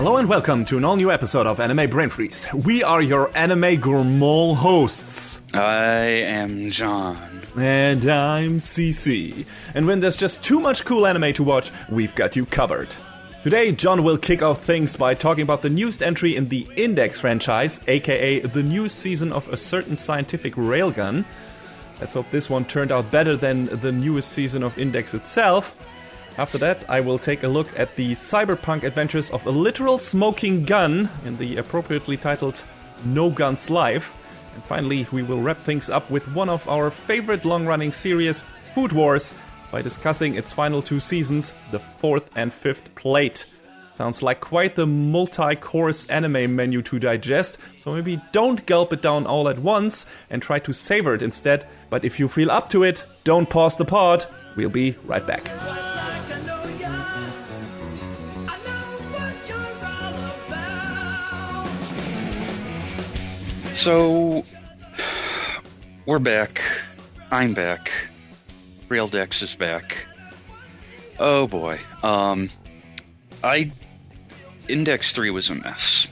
Hello and welcome to an all-new episode of Anime Brain Freeze. We are your anime gourmand hosts. I am John. And I'm CC. And when there's just too much cool anime to watch, we've got you covered. Today, John will kick off things by talking about the newest entry in the Index franchise, aka the new season of a certain scientific railgun. Let's hope this one turned out better than the newest season of Index itself. After that, I will take a look at the cyberpunk adventures of a literal smoking gun in the appropriately titled No Guns Life. And finally, we will wrap things up with one of our favorite long-running series, Food Wars, by discussing its final two seasons, the fourth and fifth plate. Sounds like quite the multi-course anime menu to digest, so maybe don't gulp it down all at once and try to savor it instead. But if you feel up to it, don't pause the pod. We'll be right back. So, we're back. I'm back. Raildex is back. Oh boy. Index 3 was a mess.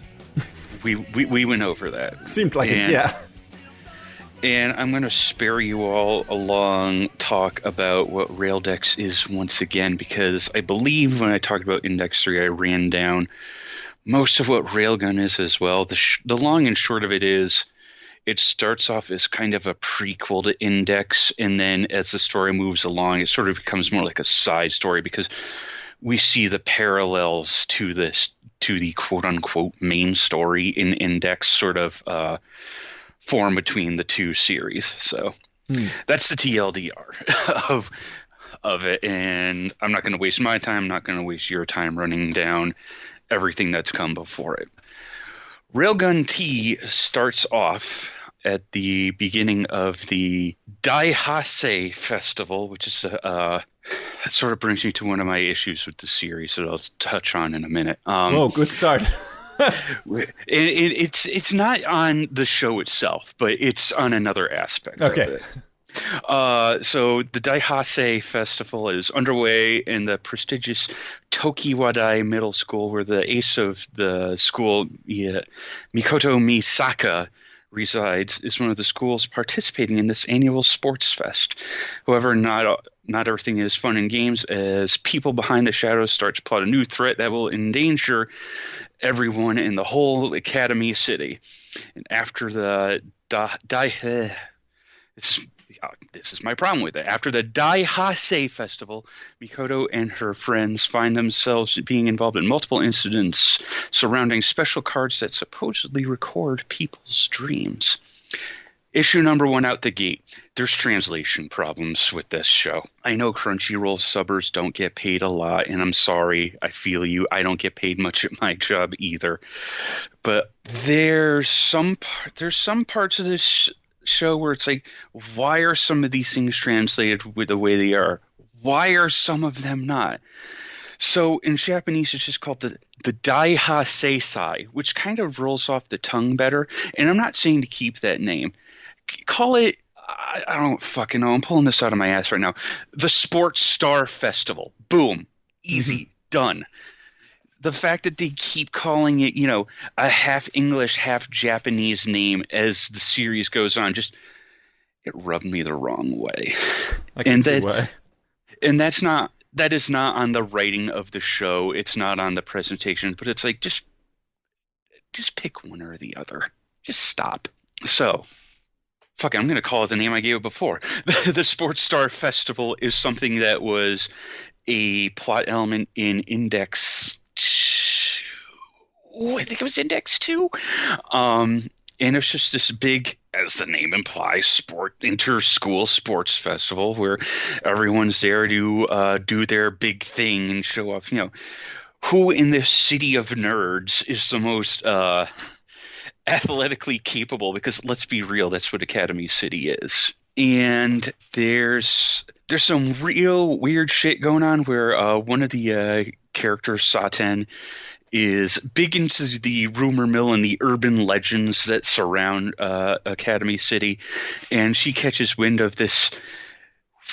We went over that. Seemed like it, yeah. And I'm going to spare you all a long talk about what Raildex is once again, because I believe when I talked about Index 3, I ran down most of what Railgun is as well. The long and short of it is, it starts off as kind of a prequel to Index, and then as the story moves along, it sort of becomes more like a side story because we see the parallels to the quote-unquote main story in Index sort of form between the two series. So that's the TLDR of it, and I'm not going to waste my time, I'm not going to waste your time running down everything that's come before it. Railgun T starts off at the beginning of the Daihase Festival, which is sort of brings me to one of my issues with the series that I'll touch on in a minute. Good start. It's not on the show itself, but it's on another aspect of it. So the Daihase Festival is underway in the prestigious Tokiwadai Middle School, where the ace of the school, Mikoto Misaka, resides, is one of the schools participating in this annual sports fest. However, not everything is fun and games, as people behind the shadows start to plot a new threat that will endanger everyone in the whole Academy City. And after the this is my problem with it. After the Daihase Festival, Mikoto and her friends find themselves being involved in multiple incidents surrounding special cards that supposedly record people's dreams. Issue number 1 out the gate. There's translation problems with this show. I know Crunchyroll subbers don't get paid a lot, and I'm sorry, I feel you. I don't get paid much at my job either. But there's some parts of this show where it's like, why are some of these things translated with the way they are? Why are some of them not? So in Japanese, it's just called the Daihase, which kind of rolls off the tongue better. And I'm not saying to keep that name. Call it, I don't fucking know. I'm pulling this out of my ass right now. The Sports Star Festival. Boom. Easy. Done. The fact that they keep calling it, a half English, half Japanese name as the series goes on, it rubbed me the wrong way. I can see why. And that is not on the writing of the show. It's not on the presentation, but it's like, just pick one or the other. Just stop. So, fuck it, I'm going to call it the name I gave it before. The Sports Star Festival is something that was a plot element in Index 2. I think it was Index 2. And it's just this big, as the name implies, inter-school sports festival where everyone's there to do their big thing and show off, who in this city of nerds is the most athletically capable, because let's be real, that's what Academy City is. And there's some real weird shit going on where one of the characters, Saten, is big into the rumor mill and the urban legends that surround Academy City, and she catches wind of this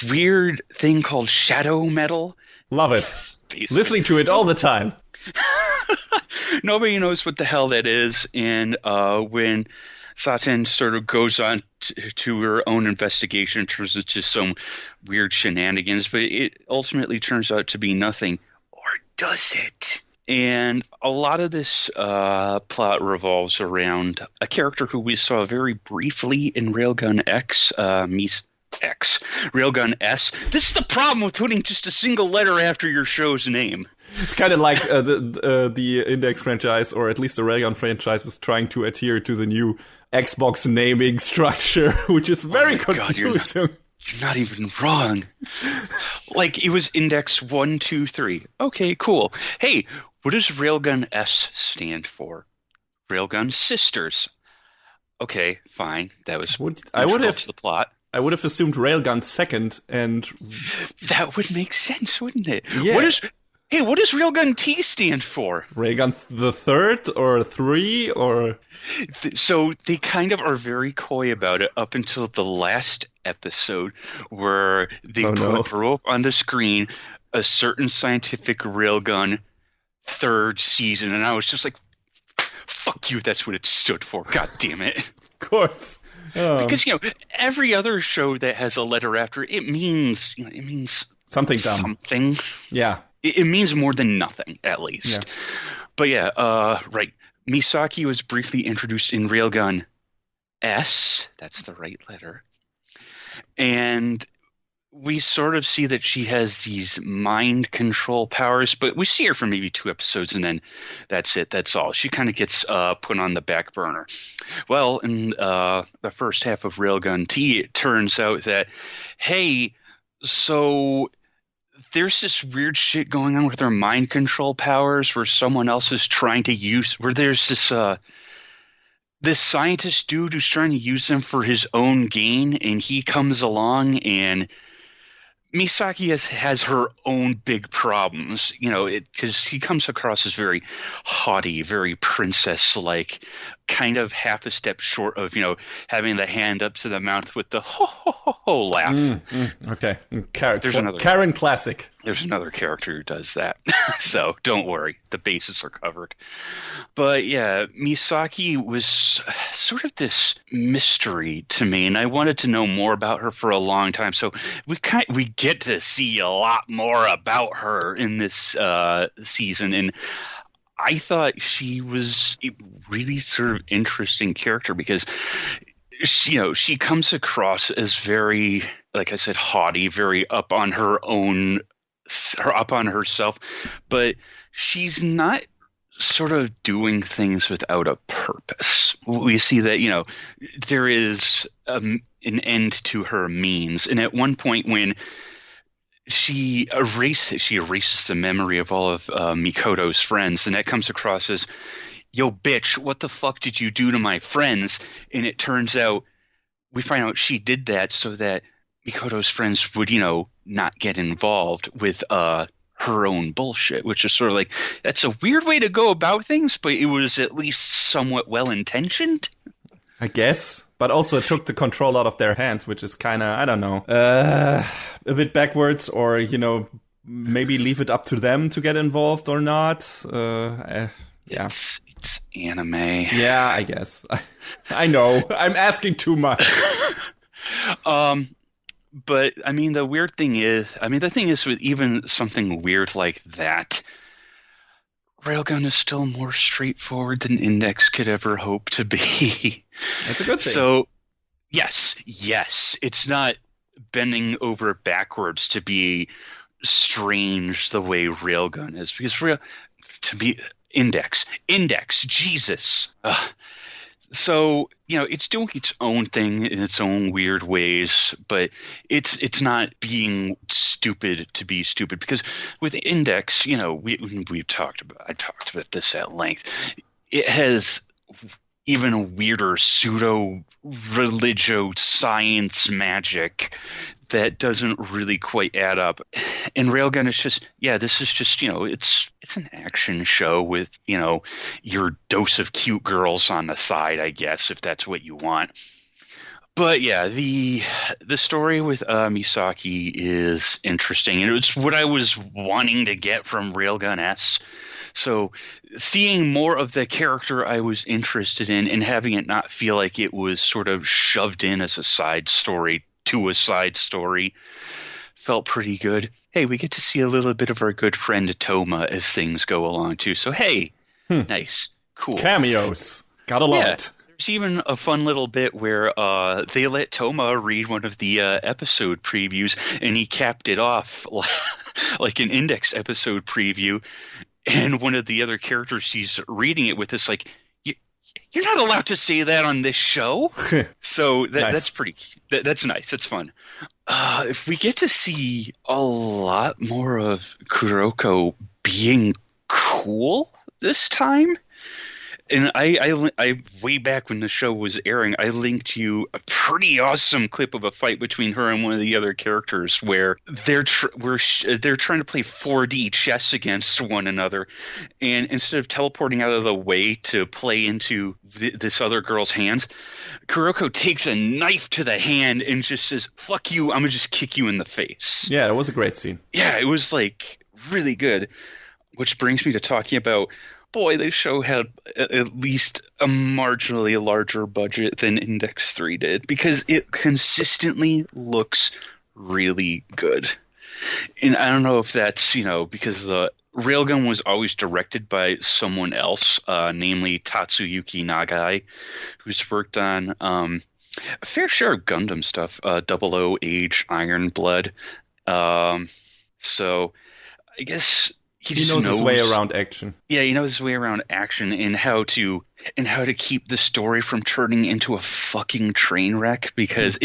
weird thing called shadow metal. Love it. Basically. Listening to it all the time. Nobody knows what the hell that is. And when Satan sort of goes on to her own investigation, it turns into some weird shenanigans, but it ultimately turns out to be nothing. Or does it? And a lot of this plot revolves around a character who we saw very briefly in Railgun X, Railgun S. This is the problem with putting just a single letter after your show's name. It's kind of like the Index franchise, or at least the Railgun franchise, is trying to adhere to the new Xbox naming structure, which is very confusing. God, you're not even wrong. Like, it was Index 1, 2, 3. Okay, cool. Hey, what does Railgun S stand for? Railgun Sisters. Okay, fine. That was the plot. I would have assumed Railgun second, and that would make sense, wouldn't it? Yeah. What does Railgun T stand for? Railgun the third or 3 or... So they kind of are very coy about it up until the last episode where they throw up on the screen a certain scientific railgun third season, and I was just like, fuck you, that's what it stood for. God damn it. Of course. Because, every other show that has a letter after it means something dumb. Something. Yeah. It means more than nothing, at least. Yeah. But yeah, right. Misaki was briefly introduced in Railgun S. That's the right letter. And we sort of see that she has these mind control powers, but we see her for maybe 2 episodes, and then that's it. That's all. She kind of gets put on the back burner. Well, in the first half of Railgun T, it turns out that, hey, so there's this weird shit going on with her mind control powers where someone else is trying to where there's this scientist dude who's trying to use them for his own gain, and he comes along, and Misaki has her own big problems, because he comes across as very haughty, very princess-like, kind of half a step short of, having the hand up to the mouth with the ho-ho-ho laugh. Okay. Karen classic. There's another character who does that. So don't worry. The bases are covered. But yeah, Misaki was sort of this mystery to me, and I wanted to know more about her for a long time. So we get to see a lot more about her in this season, and I thought she was a really sort of interesting character because she comes across as very, like I said, haughty, very up on herself, but she's not sort of doing things without a purpose. We see that, there is an end to her means. And at one point when she erases the memory of all of Mikoto's friends, and that comes across as, yo, bitch, what the fuck did you do to my friends? And it turns out, we find out she did that so that Mikoto's friends would, not get involved with her own bullshit, which is sort of like, that's a weird way to go about things, but it was at least somewhat well-intentioned. I guess. But also it took the control out of their hands, which is kind of, I don't know, a bit backwards, or, maybe leave it up to them to get involved or not. Yeah. It's anime. Yeah, I guess. I know. I'm asking too much. But, the thing is with even something weird like that, Railgun is still more straightforward than Index could ever hope to be. That's a good thing. So, yes, it's not bending over backwards to be strange the way Railgun is, because to be Index, Jesus. So, it's doing its own thing in its own weird ways, but it's not being stupid to be stupid, because with Index, I talked about this at length. It has even a weirder pseudo-religio science magic that doesn't really quite add up. And Railgun is just, this is just, it's an action show with, your dose of cute girls on the side, I guess, if that's what you want. But yeah, the story with Misaki is interesting, and it's what I was wanting to get from Railgun S. So seeing more of the character I was interested in and having it not feel like it was sort of shoved in as a side story to a side story felt pretty good. Hey, we get to see a little bit of our good friend Toma as things go along too. So hey, nice, cool. Cameos. Gotta love it. There's even a fun little bit where they let Toma read one of the episode previews, and he capped it off like an Index episode preview. And one of the other characters he's reading it with is like, "You're not allowed to say that on this show." So that's pretty. That's nice. That's fun. If we get to see a lot more of Kuroko being cool this time. And I way back when the show was airing, I linked you a pretty awesome clip of a fight between her and one of the other characters where they're trying to play 4D chess against one another, and instead of teleporting out of the way to play into this other girl's hands, Kuroko takes a knife to the hand and just says, "Fuck you! I'm gonna just kick you in the face." Yeah, that was a great scene. Yeah, it was like really good. Which brings me to talking about. Boy, this show had at least a marginally larger budget than Index 3 did, because it consistently looks really good. And I don't know if that's, because the Railgun was always directed by someone else, namely Tatsuyuki Nagai, who's worked on a fair share of Gundam stuff, 00 Age, Iron Blood. So I guess... He knows his way around action. Yeah, he knows his way around action and how to keep the story from turning into a fucking train wreck, because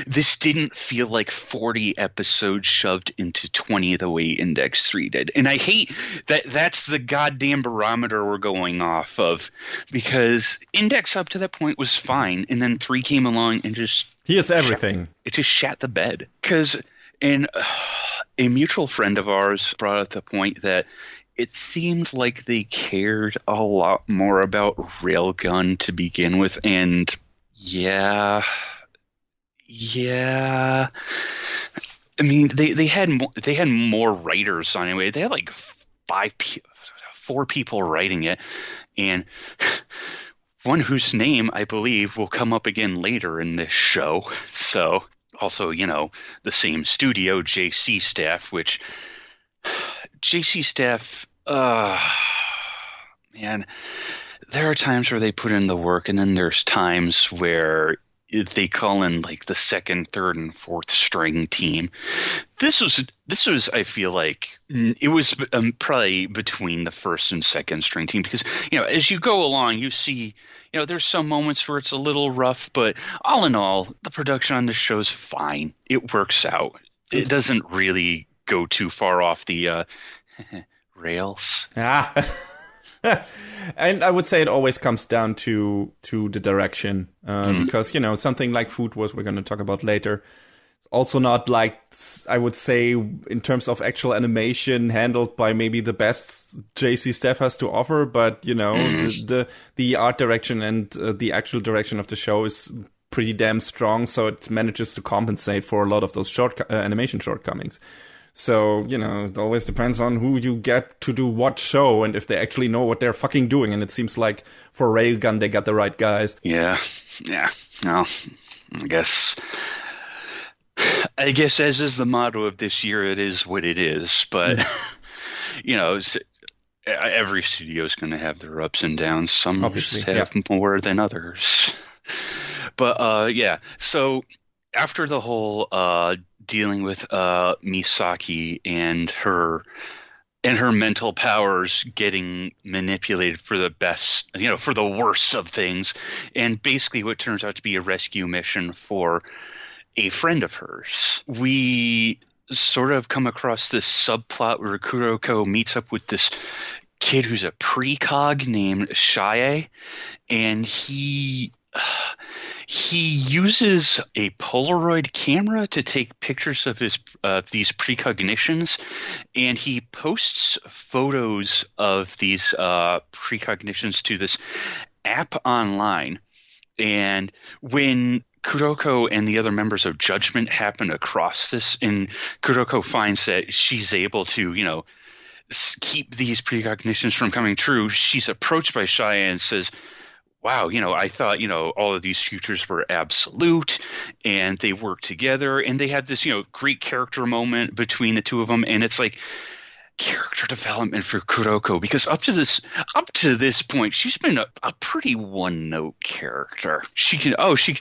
this didn't feel like 40 episodes shoved into 20 the way Index 3 did. And I hate that that's the goddamn barometer we're going off of, because Index up to that point was fine, and then 3 came along and just... He is everything. It just shat the bed. Because... a mutual friend of ours brought up the point that it seemed like they cared a lot more about Railgun to begin with, and yeah. I mean, they had more writers on anyway. They had like 4 people writing it, and one whose name I believe will come up again later in this show. So. Also, the same studio, JC Staff, which JC Staff, man, there are times where they put in the work, and then there's times where they call in like the second, third, and fourth string team. This was, I feel like it was probably between the first and second string team, because as you go along, you see there's some moments where it's a little rough, but all in all, the production on this show is fine. It works out. It doesn't really go too far off the rails. And I would say it always comes down to the direction, because something like Food Wars, we're going to talk about later, it's also not like, I would say, in terms of actual animation, handled by maybe the best JC Staff has to offer, but the art direction and the actual direction of the show is pretty damn strong, so it manages to compensate for a lot of those animation shortcomings. So, it always depends on who you get to do what show and if they actually know what they're fucking doing. And it seems like for Railgun, they got the right guys. Yeah. Well, I guess as is the motto of this year, it is what it is. But, every studio is going to have their ups and downs. Some obviously have more than others. But, so after the whole dealing with Misaki and her mental powers getting manipulated for the best, for the worst of things, and basically what turns out to be a rescue mission for a friend of hers, we sort of come across this subplot where Kuroko meets up with this kid who's a precog named Shae, and he uses a Polaroid camera to take pictures of these precognitions, and he posts photos of these precognitions to this app online. And when Kuroko and the other members of Judgment happen across this, and Kuroko finds that she's able to, keep these precognitions from coming true, she's approached by Shia and says, wow, I thought, all of these futures were absolute and they work together, and they had this, great character moment between the two of them. And it's like character development for Kuroko, because up to this point, she's been a pretty one-note character. She can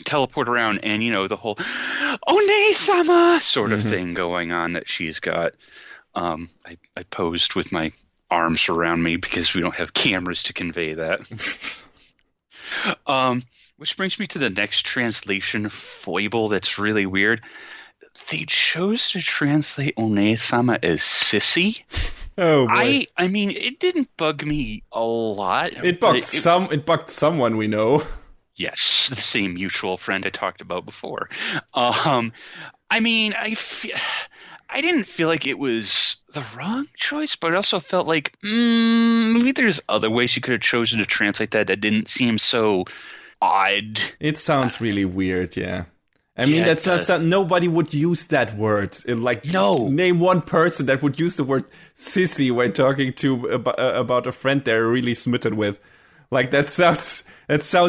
teleport around, and, the whole One-sama sort of thing going on that she's got. I posed with my arms around me because we don't have cameras to convey that. Which brings me to the next translation foible that's really weird. They chose to translate One-sama as sissy. Oh boy. I mean, it didn't bug me a lot. It bugged someone we know. Yes, the same mutual friend I talked about before. I mean, I didn't feel like it was the wrong choice, but I also felt like maybe there's other ways you could have chosen to translate that didn't seem so odd. It sounds really weird, yeah. I mean, that's not nobody would use that word. No. Name one person that would use the word sissy when talking to about a friend they're really smitten with. Like, that sounds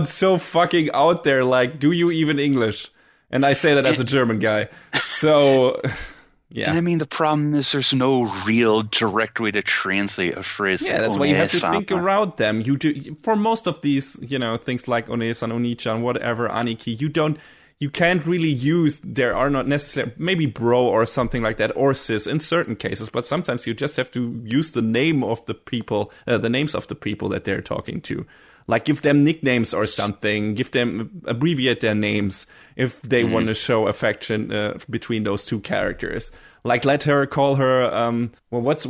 so fucking out there. Like, do you even English? And I say that as a German guy. So, yeah. And I mean, the problem is there's no real direct way to translate a phrase. Yeah, that's why you have to think around them. You do, for most of these, things like One-san, Oni-chan, whatever, Aniki, you can't really use, there are not necessarily, maybe bro or something like that, or sis in certain cases, but sometimes you just have to use the name of the people, the names of the people that they're talking to. Like, give them nicknames or something, abbreviate their names if they want to show affection between those two characters. Like, let her call her, what's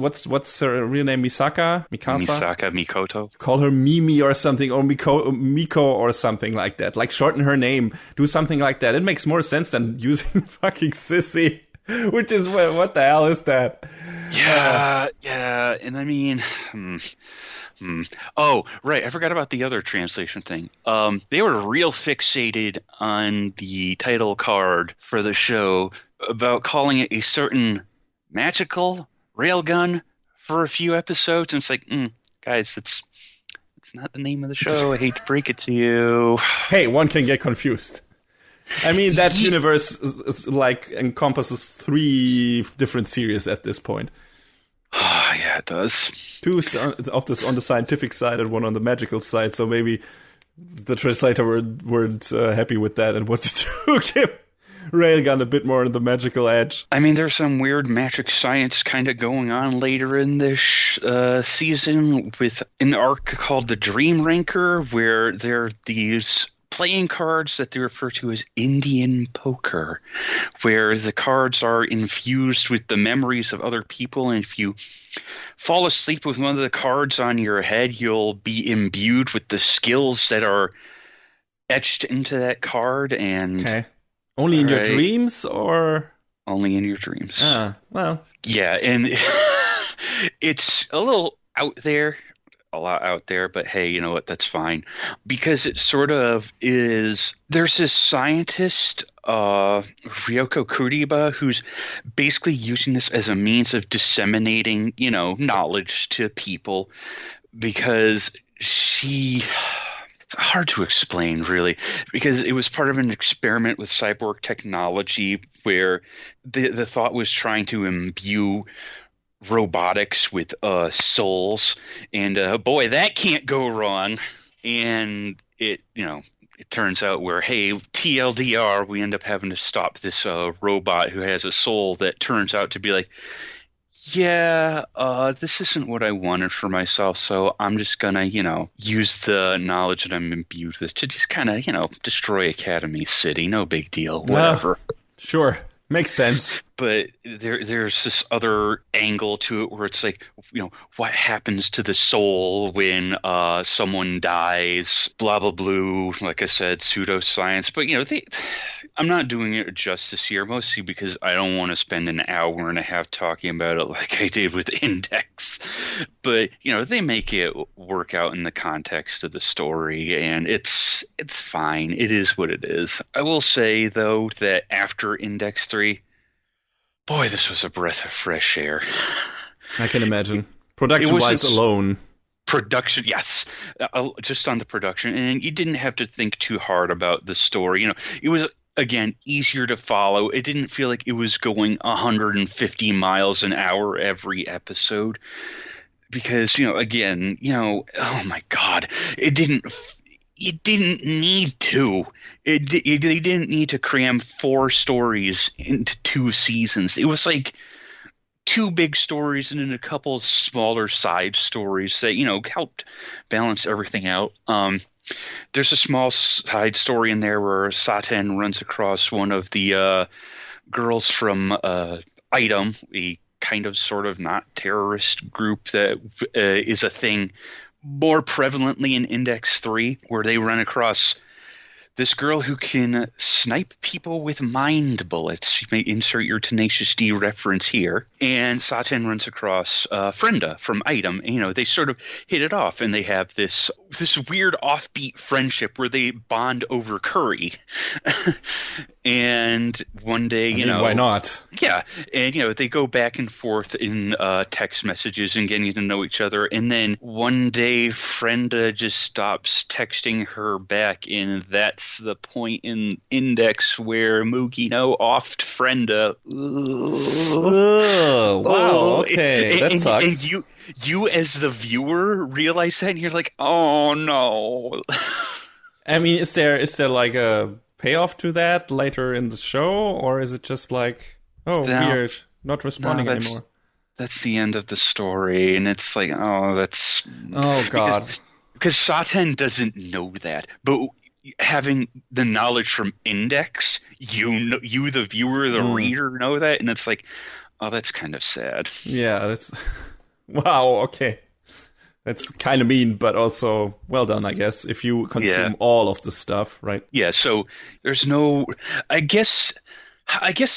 her real name? Mikasa? Mikoto. Call her Mimi or something, or Miko or something like that. Like, shorten her name. Do something like that. It makes more sense than using fucking sissy, which is, what the hell is that? Yeah, and I mean... Oh, right. I forgot about the other translation thing. They were real fixated on the title card for the show about calling it a certain magical railgun for a few episodes. And it's like, guys, it's not the name of the show. I hate to break it to you. Hey, one can get confused. I mean, that universe encompasses 3 different series at this point. Yeah, it does. 2 of this on the scientific side and 1 on the magical side, so maybe the translator weren't happy with that and wanted to give Railgun a bit more on the magical edge. I mean, there's some weird magic science kind of going on later in this season with an arc called the Dream Ranker, where there are these playing cards that they refer to as Indian poker, where the cards are infused with the memories of other people, and if you fall asleep with one of the cards on your head, you'll be imbued with the skills that are etched into that card. And okay. Only in your dreams, or only in your dreams? Well, yeah, and it's a little out there. A lot out there, but hey, you know what? That's fine, because it sort of is. There's this scientist, Ryoko Kuriba, who's basically using this as a means of disseminating, knowledge to people, because it's hard to explain, really, because it was part of an experiment with cyborg technology where the thought was trying to imbue robotics with souls, and boy, that can't go wrong. And it turns out where, hey, TLDR, we end up having to stop this robot who has a soul that turns out to be like, this isn't what I wanted for myself, so I'm just gonna, use the knowledge that I'm imbued with to just kind of, destroy Academy City. No big deal. Whatever. Sure. Makes sense. But there's this other angle to it where it's like, what happens to the soul when someone dies, blah, blah, blue, like I said, pseudoscience. But, I'm not doing it justice here, mostly because I don't want to spend an hour and a half talking about it like I did with Index. But, they make it work out in the context of the story, and it's fine. It is what it is. I will say, though, that after Index 3, boy, this was a breath of fresh air. I can imagine. Production-wise alone. Production, yes, just on the production, and you didn't have to think too hard about the story. It was, again, easier to follow. It didn't feel like it was going 150 miles an hour every episode because, again, oh my God, it didn't need to. They didn't need to cram 4 stories into 2 seasons. It was like 2 big stories and then a couple smaller side stories that, helped balance everything out. There's a small side story in there where Satan runs across one of the girls from Item, a kind of sort of not terrorist group that is a thing more prevalently in Index 3, where they run across this girl who can snipe people with mind bullets. You may insert your Tenacious D reference here. And Satan runs across Frenda from Item. And, they sort of hit it off, and they have this weird offbeat friendship where they bond over curry. And one day, why not? Yeah, and they go back and forth in text messages and getting to know each other. And then one day, Frenda just stops texting her back, and that's the point in Index where Mugino offed Frenda. Oh, wow, okay, that sucks. And you as the viewer realize that, and you're like, oh no. I mean, is there like a payoff to that later in the show, or is it just like, weird, not responding anymore? That's the end of the story, and it's like, oh God, because Satan doesn't know that, but having the knowledge from Index, you the viewer, the reader, know that, and it's like, oh, that's kind of sad. Yeah, that's wow. Okay. That's kind of mean, but also well done, I guess, if you consume all of the stuff, right? Yeah, so there's no... I guess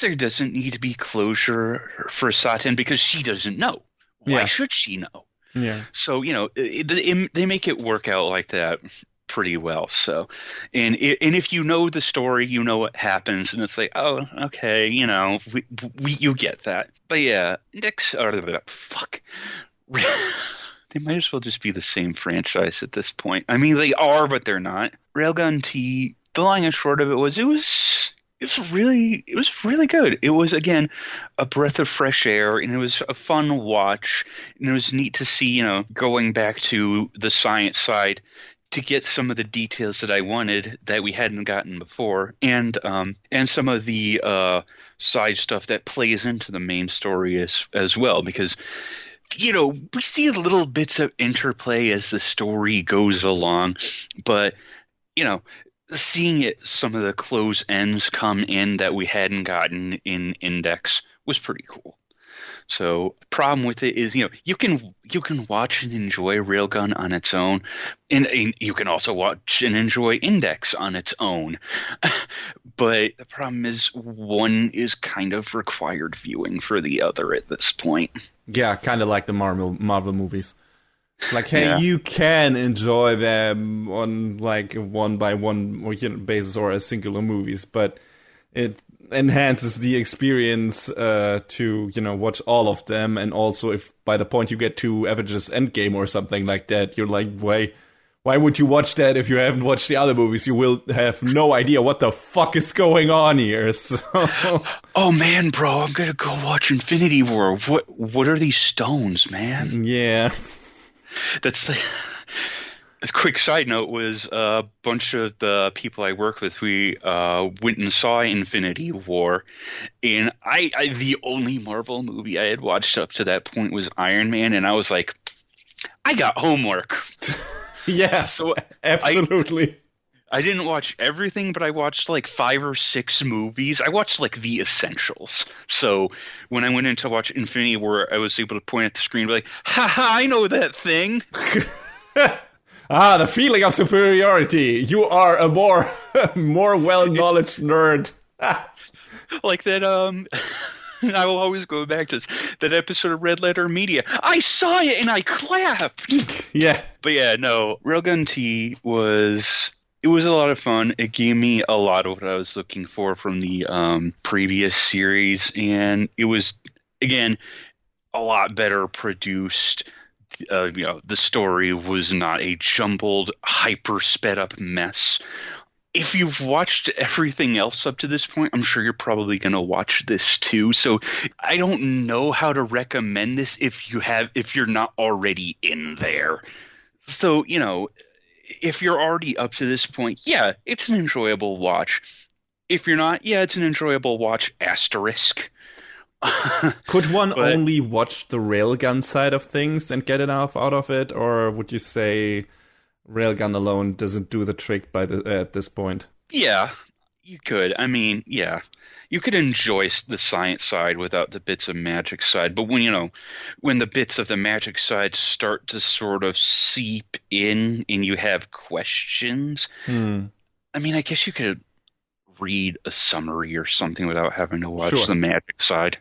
there doesn't need to be closure for Satan because she doesn't know. Why should she know? Yeah. So, they make it work out like that pretty well. So, and if you know the story, you know what happens, and it's like, oh, okay, you get that. But yeah, fuck. They might as well just be the same franchise at this point. I mean, they are, but they're not. Railgun T, the long and short of it was really good. It was, again, a breath of fresh air, and it was a fun watch, and it was neat to see, going back to the science side to get some of the details that I wanted that we hadn't gotten before, and some of the side stuff that plays into the main story as well, because we see little bits of interplay as the story goes along, but, seeing some of the close ends come in that we hadn't gotten in Index was pretty cool. So the problem with it is, you can watch and enjoy Railgun on its own, and you can also watch and enjoy Index on its own. But the problem is one is kind of required viewing for the other at this point. Yeah, kind of like the Marvel movies. It's like, hey, you can enjoy them on like a one-by-one basis or as singular movies, but it enhances the experience to watch all of them. And also, if by the point you get to Avengers Endgame or something like that, you're like, why would you watch that if you haven't watched the other movies? You will have no idea what the fuck is going on here. So. Oh man, bro, I'm gonna go watch Infinity War. What are these stones, man? Yeah. That's like, a quick side note was a bunch of the people I work with, we went and saw Infinity War, and I the only Marvel movie I had watched up to that point was Iron Man, and I was like, I got homework. Yeah, so absolutely. I didn't watch everything, but I watched like 5 or 6 movies. I watched like the essentials. So when I went in to watch Infinity War, I was able to point at the screen and be like, haha, I know that thing. The feeling of superiority. You are a more well-knowledge nerd. Like that, I will always go back to that episode of Red Letter Media. I saw it and I clapped. Yeah. But yeah, no, Railgun T it was a lot of fun. It gave me a lot of what I was looking for from the previous series, and it was, again, a lot better produced the story was not a jumbled, hyper sped up mess. If you've watched everything else up to this point, I'm sure you're probably going to watch this too. So I don't know how to recommend this if you're not already in there. So, if you're already up to this point, yeah, it's an enjoyable watch. If you're not, yeah, it's an enjoyable watch, asterisk. Could one only watch the Railgun side of things and get enough out of it? Or would you say Railgun alone doesn't do the trick at this point? Yeah, you could. I mean, yeah. You could enjoy the science side without the bits of magic side, but when the bits of the magic side start to sort of seep in and you have questions, I mean, I guess you could read a summary or something without having to watch the magic side.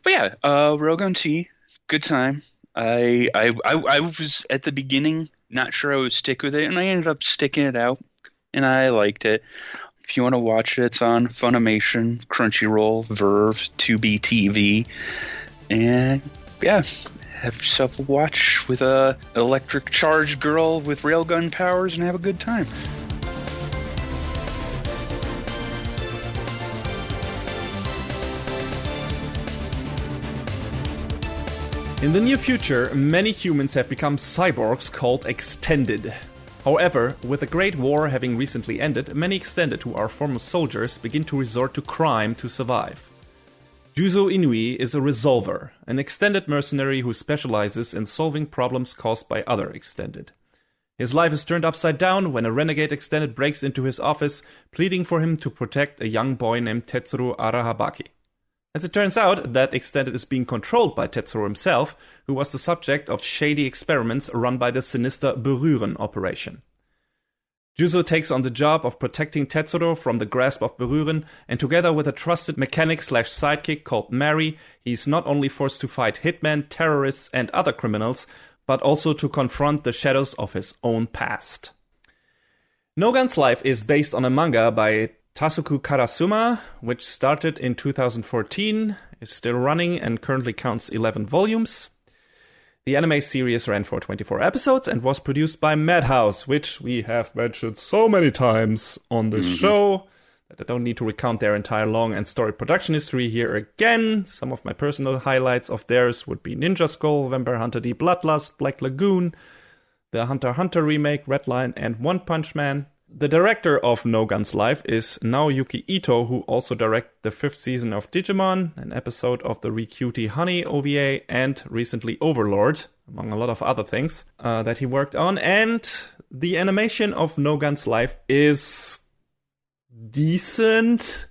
But yeah, Railgun T, good time. I was at the beginning not sure I would stick with it, and I ended up sticking it out, and I liked it. If you want to watch it, it's on Funimation, Crunchyroll, Verve, 2B TV, and yeah, have yourself a watch with an electric charged girl with railgun powers and have a good time. In the near future, many humans have become cyborgs called extended. However, with the Great War having recently ended, many extended who are former soldiers begin to resort to crime to survive. Juzo Inui is a resolver, an extended mercenary who specializes in solving problems caused by other extended. His life is turned upside down when a renegade extended breaks into his office, pleading for him to protect a young boy named Tetsuro Arahabaki. As it turns out, that extended is being controlled by Tetsuro himself, who was the subject of shady experiments run by the sinister Berühren operation. Juzo takes on the job of protecting Tetsuro from the grasp of Berühren, and together with a trusted mechanic/sidekick called Mary, he's not only forced to fight hitmen, terrorists, and other criminals, but also to confront the shadows of his own past. No Gun's life is based on a manga by Tasuku Karasuma, which started in 2014, is still running and currently counts 11 volumes. The anime series ran for 24 episodes and was produced by Madhouse, which we have mentioned so many times on this show that I don't need to recount their entire long and storied production history here again. Some of my personal highlights of theirs would be Ninja Skull, Vampire Hunter D Bloodlust, Black Lagoon, the Hunter x Hunter remake, Redline, and One Punch Man. The director of No Gun's life is Naoyuki Ito, who also directed the 5th season of Digimon, an episode of the Recutie Honey OVA, and recently Overlord, among a lot of other things that he worked on. And the animation of No Gun's life is decent.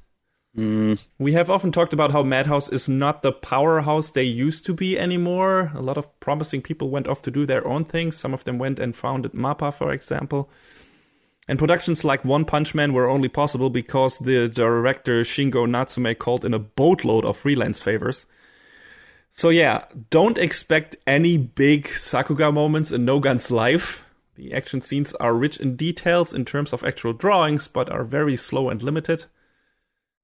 We have often talked about how Madhouse is not the powerhouse they used to be anymore. A lot of promising people went off to do their own things. Some of them went and founded MAPPA, for example. And productions like One Punch Man were only possible because the director Shingo Natsume called in a boatload of freelance favors. So yeah, don't expect any big Sakuga moments in No Gun's life. The action scenes are rich in details in terms of actual drawings, but are very slow and limited.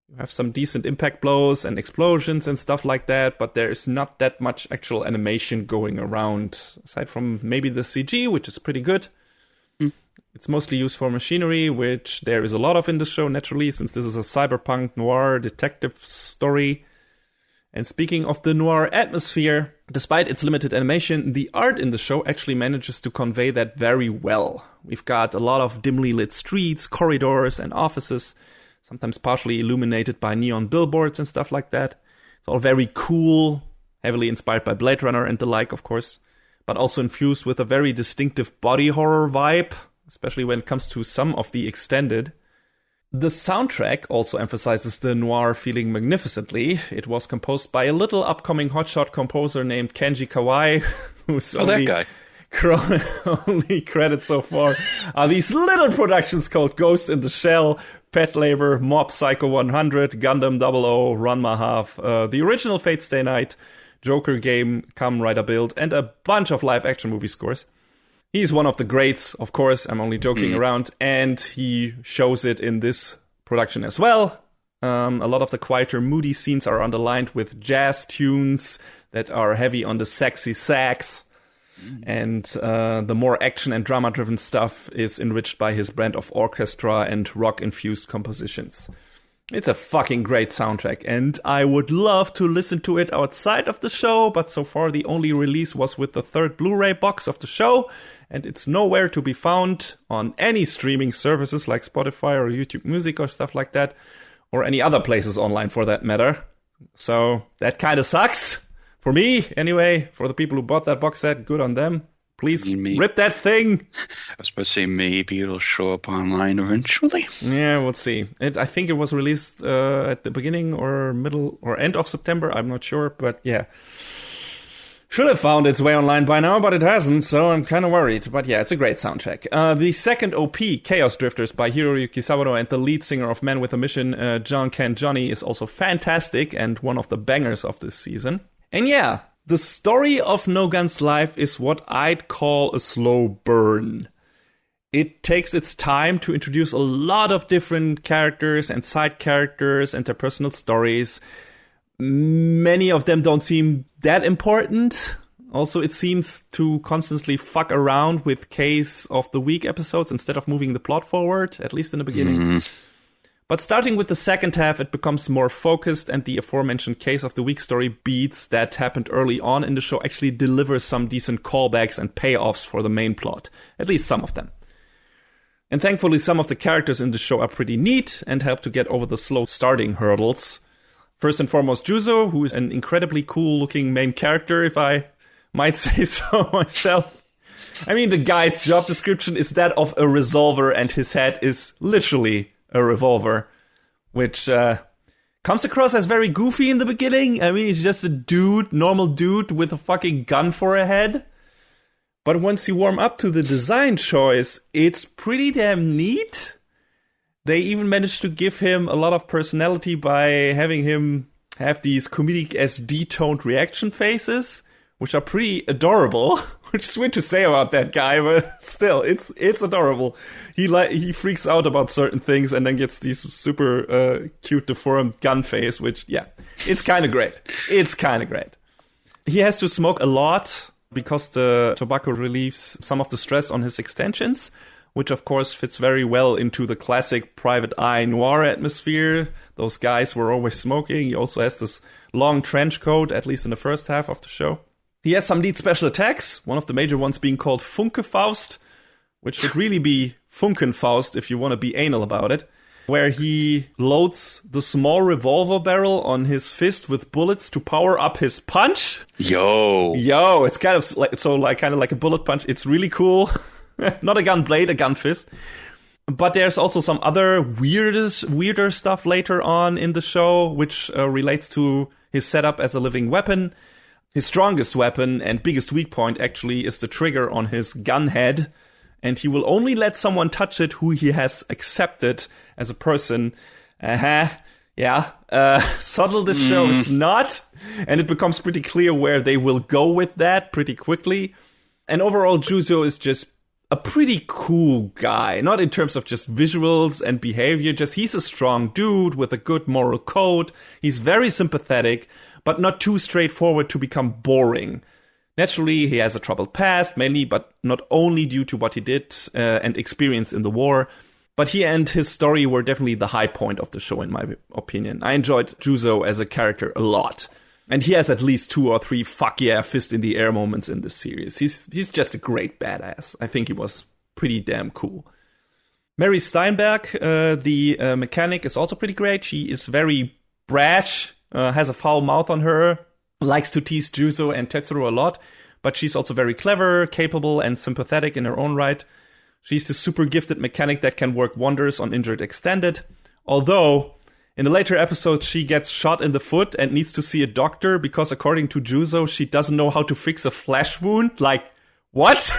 You have some decent impact blows and explosions and stuff like that, but there is not that much actual animation going around, aside from maybe the CG, which is pretty good. It's mostly used for machinery, which there is a lot of in the show, naturally, since this is a cyberpunk noir detective story. And speaking of the noir atmosphere, despite its limited animation, the art in the show actually manages to convey that very well. We've got a lot of dimly lit streets, corridors, and offices, sometimes partially illuminated by neon billboards and stuff like that. It's all very cool, heavily inspired by Blade Runner and the like, of course, but also infused with a very distinctive body horror vibe, especially when it comes to some of the extended. The soundtrack also emphasizes the noir feeling magnificently. It was composed by a little upcoming hotshot composer named Kenji Kawai, who's only credits so far are these little productions called Ghost in the Shell, Pet Labor, Mob Psycho 100, Gundam 00, Ranma Half, the original Fate Stay Night, Joker Game, Kamen Rider Build, and a bunch of live-action movie scores. He's one of the greats, of course, I'm only joking around, and he shows it in this production as well. A lot of the quieter, moody scenes are underlined with jazz tunes that are heavy on the sexy sax. And the more action and drama-driven stuff is enriched by his brand of orchestra and rock-infused compositions. It's a fucking great soundtrack, and I would love to listen to it outside of the show, but so far the only release was with the 3rd Blu-ray box of the show, and it's nowhere to be found on any streaming services like Spotify or YouTube Music or stuff like that, or any other places online for that matter. So that kind of sucks. For me, anyway, for the people who bought that box set, good on them. Please rip that thing. I was supposed to say maybe it'll show up online eventually. Yeah, we'll see. I think it was released at the beginning or middle or end of September. I'm not sure, but yeah. Should have found its way online by now, but it hasn't, so I'm kind of worried. But yeah, it's a great soundtrack. The second OP, Chaos Drifters by Hiroyuki Sawano, and the lead singer of Men with a Mission, John Ken Johnny, is also fantastic and one of the bangers of this season. And yeah, the story of No Gun's life is what I'd call a slow burn. It takes its time to introduce a lot of different characters and side characters and their personal stories. Many of them don't seem that important. Also, it seems to constantly fuck around with Case of the Week episodes instead of moving the plot forward, at least in the beginning. But starting with the second half, it becomes more focused, and the aforementioned Case of the Week story beats that happened early on in the show actually deliver some decent callbacks and payoffs for the main plot. At least some of them. And thankfully, some of the characters in the show are pretty neat and help to get over the slow starting hurdles. First and foremost, Juzo, who is an incredibly cool-looking main character, if I might say so myself. I mean, the guy's job description is that of a resolver, and his head is literally a revolver, which comes across as very goofy in the beginning. I mean, he's just a dude, normal dude with a fucking gun for a head. But once you warm up to the design choice, it's pretty damn neat. They even managed to give him a lot of personality by having him have these comedic SD-toned reaction faces, which are pretty adorable. Which is weird to say about that guy, but still, it's adorable. He freaks out about certain things and then gets these super cute deformed gun face, which, yeah, it's kind of great. It's kind of great. He has to smoke a lot because the tobacco relieves some of the stress on his extensions, which of course fits very well into the classic Private Eye noir atmosphere. Those guys were always smoking. He also has this long trench coat, at least in the first half of the show. He has some neat special attacks, one of the major ones being called Funke-Faust, which should really be Funken-Faust if you want to be anal about it, where he loads the small revolver barrel on his fist with bullets to power up his punch. Yo, it's kind of like a bullet punch. It's really cool. Not a gun blade, a gun fist. But there's also some other weirder stuff later on in the show, which relates to his setup as a living weapon. His strongest weapon and biggest weak point, actually, is the trigger on his gun head. And he will only let someone touch it who he has accepted as a person. Subtle this show is not. And it becomes pretty clear where they will go with that pretty quickly. And overall, Juzo is just a pretty cool guy. Not in terms of just visuals and behavior, just he's a strong dude with a good moral code. He's very sympathetic, but not too straightforward to become boring. Naturally, he has a troubled past, mainly, but not only due to what he did and experienced in the war. But he and his story were definitely the high point of the show, in my opinion. I enjoyed Juzo as a character a lot. And he has at least 2 or 3 fuck yeah fist in the air moments in this series. He's just a great badass. I think he was pretty damn cool. Mary Steinberg, the mechanic, is also pretty great. She is very brash, has a foul mouth on her, likes to tease Juzo and Tetsuro a lot, but she's also very clever, capable, and sympathetic in her own right. She's the super gifted mechanic that can work wonders on injured extended. Although, in the later episodes, she gets shot in the foot and needs to see a doctor because, according to Juzo, she doesn't know how to fix a flesh wound. Like, what?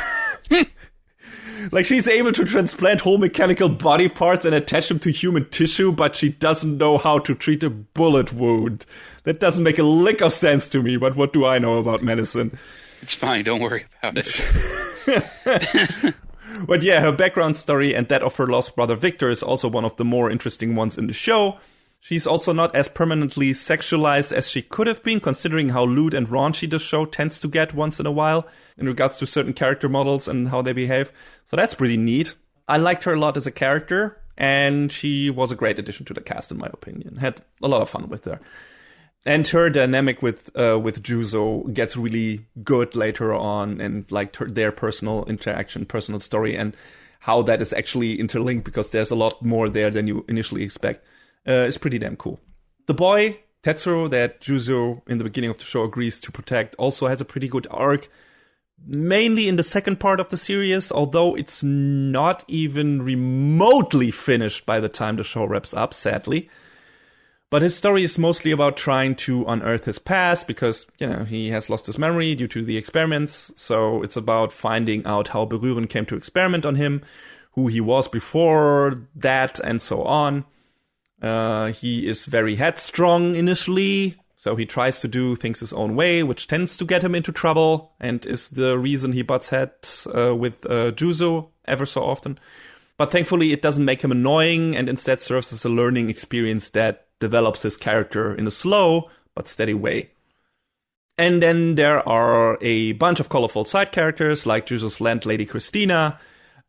Like, she's able to transplant whole mechanical body parts and attach them to human tissue, but she doesn't know how to treat a bullet wound. That doesn't make a lick of sense to me, but what do I know about medicine? It's fine, don't worry about it. But yeah, her background story and that of her lost brother Victor is also one of the more interesting ones in the show. She's also not as permanently sexualized as she could have been, considering how lewd and raunchy the show tends to get once in a while in regards to certain character models and how they behave. So that's pretty neat. I liked her a lot as a character, and she was a great addition to the cast, in my opinion. Had a lot of fun with her. And her dynamic with Juzo gets really good later on, and like their personal interaction, personal story, and how that is actually interlinked, because there's a lot more there than you initially expect. Is pretty damn cool. The boy, Tetsuro, that Juzo in the beginning of the show agrees to protect, also has a pretty good arc, mainly in the second part of the series, although it's not even remotely finished by the time the show wraps up, sadly. But his story is mostly about trying to unearth his past, because, he has lost his memory due to the experiments. So it's about finding out how Berühren came to experiment on him, who he was before that, and so on. He is very headstrong initially, so he tries to do things his own way, which tends to get him into trouble, and is the reason he butts heads with Juzo ever so often. But thankfully, it doesn't make him annoying, and instead serves as a learning experience that develops his character in a slow but steady way. And then there are a bunch of colorful side characters, like Juzo's landlady Christina,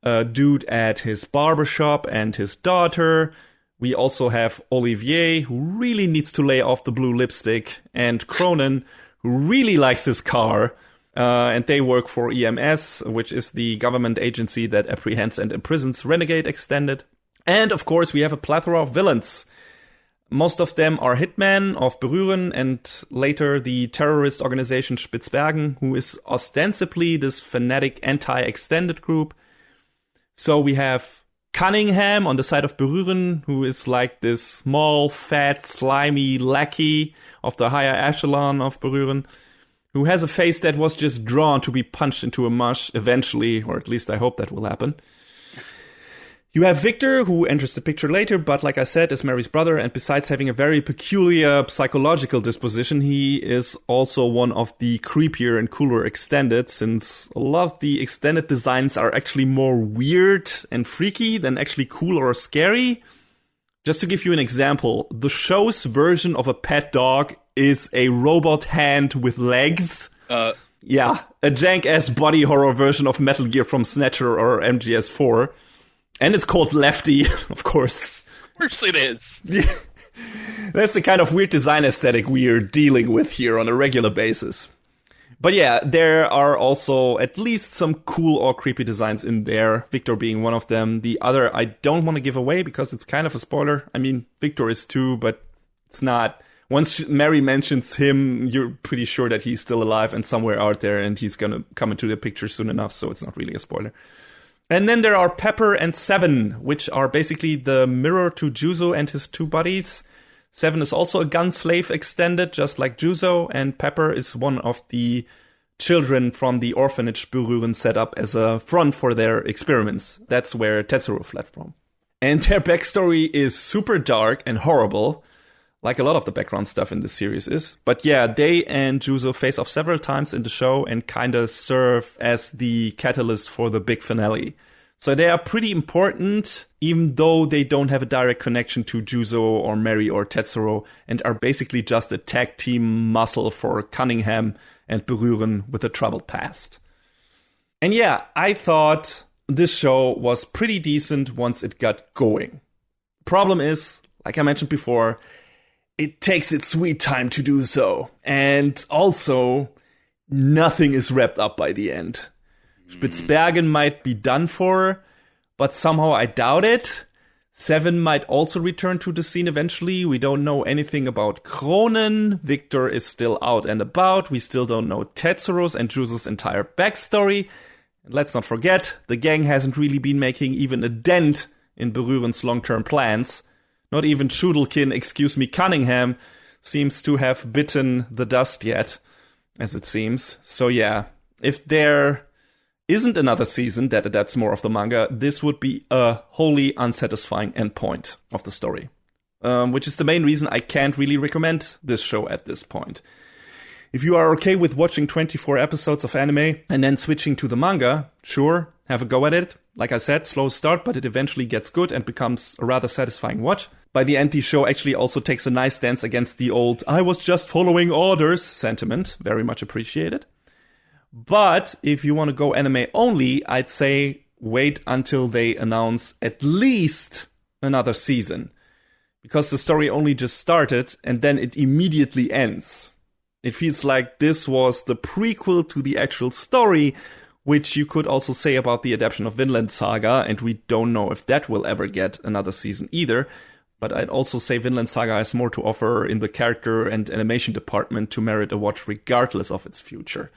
a dude at his barbershop, and his daughter. We also have Olivier, who really needs to lay off the blue lipstick, and Cronin, who really likes his car. And they work for EMS, which is the government agency that apprehends and imprisons Renegade Extended. And of course, we have a plethora of villains. Most of them are hitmen of Berühren, and later the terrorist organization Spitzbergen, who is ostensibly this fanatic anti-extended group. So we have Cunningham on the side of Berühren, who is like this small, fat, slimy lackey of the higher echelon of Berühren, who has a face that was just drawn to be punched into a mush eventually, or at least I hope that will happen. You have Victor, who enters the picture later, but like I said, is Mary's brother, and besides having a very peculiar psychological disposition, he is also one of the creepier and cooler extended, since a lot of the extended designs are actually more weird and freaky than actually cool or scary. Just to give you an example, the show's version of a pet dog is a robot hand with legs. Yeah, a jank-ass body horror version of Metal Gear from Snatcher or MGS4. And it's called Lefty, of course. Of course it is. That's the kind of weird design aesthetic we're dealing with here on a regular basis. But yeah, there are also at least some cool or creepy designs in there, Victor being one of them. The other I don't want to give away because it's kind of a spoiler. I mean, Victor is too, but it's not. Once Mary mentions him, you're pretty sure that he's still alive and somewhere out there, and he's going to come into the picture soon enough, so it's not really a spoiler. And then there are Pepper and Seven, which are basically the mirror to Juzo and his two buddies. Seven is also a gun slave extended, just like Juzo, and Pepper is one of the children from the orphanage Berühren set up as a front for their experiments. That's where Tetsuro fled from. And their backstory is super dark and horrible, like a lot of the background stuff in this series is. But yeah, they and Juzo face off several times in the show and kinda serve as the catalyst for the big finale. So they are pretty important, even though they don't have a direct connection to Juzo or Mary or Tetsuro, and are basically just a tag team muscle for Cunningham and Berühren with a troubled past. And yeah, I thought this show was pretty decent once it got going. Problem is, like I mentioned before, it takes its sweet time to do so. And also, nothing is wrapped up by the end. Spitzbergen might be done for, but somehow I doubt it. Seven might also return to the scene eventually. We don't know anything about Cronin. Victor is still out and about. We still don't know Tetsuro's and Juzo's entire backstory. And let's not forget, the gang hasn't really been making even a dent in Berühren's long-term plans. Not even Chudelkin, Cunningham, seems to have bitten the dust yet, as it seems. So yeah, if there isn't another season that adapts more of the manga, this would be a wholly unsatisfying endpoint of the story. Which is the main reason I can't really recommend this show at this point. If you are okay with watching 24 episodes of anime and then switching to the manga, sure, have a go at it. Like I said, slow start, but it eventually gets good and becomes a rather satisfying watch. By the end, the show actually also takes a nice stance against the old "I was just following orders" sentiment. Very much appreciated. But if you want to go anime only, I'd say wait until they announce at least another season. Because the story only just started and then it immediately ends. It feels like this was the prequel to the actual story, which you could also say about the adaptation of Vinland Saga, and we don't know if that will ever get another season either. But I'd also say Vinland Saga has more to offer in the character and animation department to merit a watch regardless of its future.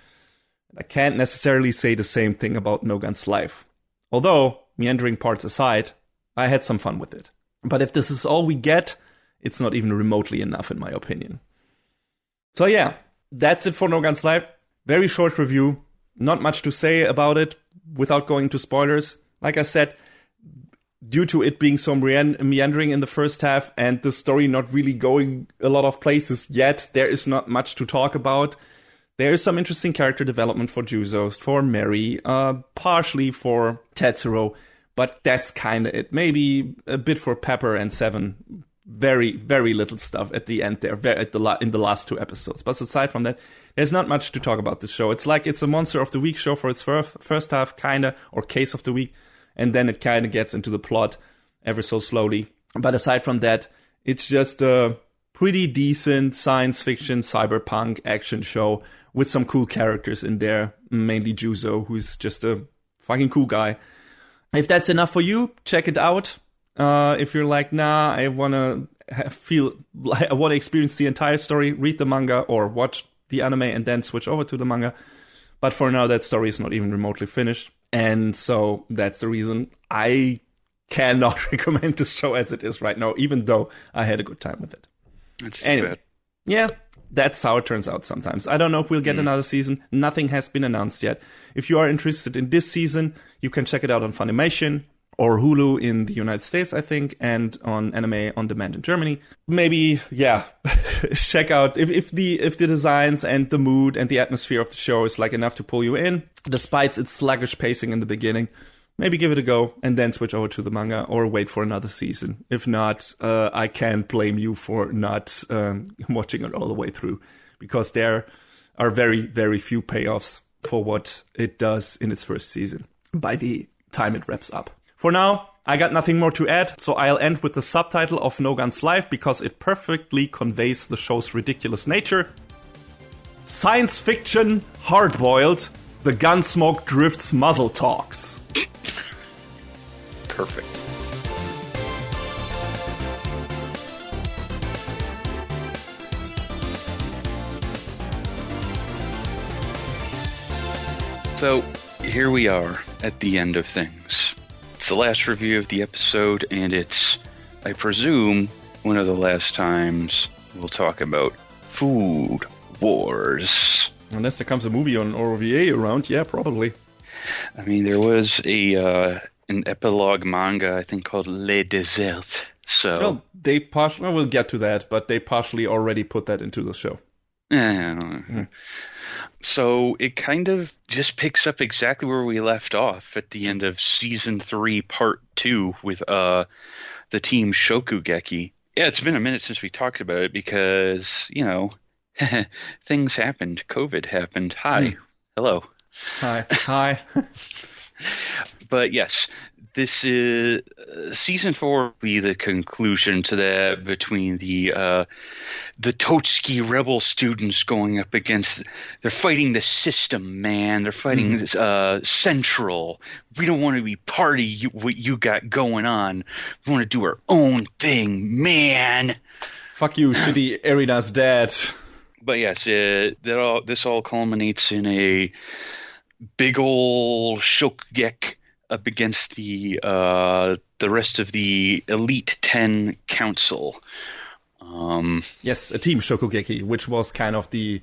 I can't necessarily say the same thing about No Gun's Life. Although, meandering parts aside, I had some fun with it. But if this is all we get, it's not even remotely enough in my opinion. So yeah, that's it for No Gun's Life. Very short review. Not much to say about it without going into spoilers. Like I said, due to it being so meandering in the first half and the story not really going a lot of places yet, there is not much to talk about. There is some interesting character development for Juzo, for Mary, partially for Tetsuro, but that's kind of it. Maybe a bit for Pepper and Seven. Very, very little stuff at the end there, in the last 2 episodes. But aside from that, there's not much to talk about this show. It's like it's a Monster of the Week show for its first half, kinda, or Case of the Week, and then it kinda gets into the plot ever so slowly. But aside from that, it's just a pretty decent science fiction, cyberpunk action show with some cool characters in there, mainly Juzo, who's just a fucking cool guy. If that's enough for you, check it out. If you're like, nah, I want to experience the entire story, read the manga or watch the anime and then switch over to the manga. But for now, that story is not even remotely finished. And so that's the reason I cannot recommend this show as it is right now, even though I had a good time with it. That's anyway, bad. Yeah, that's how it turns out sometimes. I don't know if we'll get another season. Nothing has been announced yet. If you are interested in this season, you can check it out on Funimation or Hulu in the United States, I think, and on Anime On Demand in Germany. Maybe, yeah, check out if the designs and the mood and the atmosphere of the show is like enough to pull you in, despite its sluggish pacing in the beginning. Maybe give it a go and then switch over to the manga or wait for another season. If not, I can't blame you for not watching it all the way through, because there are very, very few payoffs for what it does in its first season by the time it wraps up. For now, I got nothing more to add, so I'll end with the subtitle of No Gun's Life because it perfectly conveys the show's ridiculous nature. Science fiction, hard-boiled, the Gunsmoke Drift's muzzle talks. Perfect. So, here we are at the end of things. It's the last review of the episode, and it's, I presume, one of the last times we'll talk about food wars. Unless there comes a movie on OVA around, yeah, probably. I mean, there was an epilogue manga, I think, called Les Deserts. So, well, they partially, we'll get to that, but they partially already put that into the show. So it kind of just picks up exactly where we left off at the end of season 3, part 2 with the team Shokugeki. Yeah, it's been a minute since we talked about it because, you know, things happened. COVID happened. Hi. Hello. Hi. But yes, this is season 4 will be the conclusion to that between the Totsuki rebel students going up against. They're fighting the system, man. They're fighting Central. We don't want to be part of what you got going on. We want to do our own thing, man. Fuck you, shitty Erina's dad. But yes, this all culminates in a big ol' Shokugeki up against the rest of the Elite 10 Council. Yes, a team Shokugeki, which was kind of the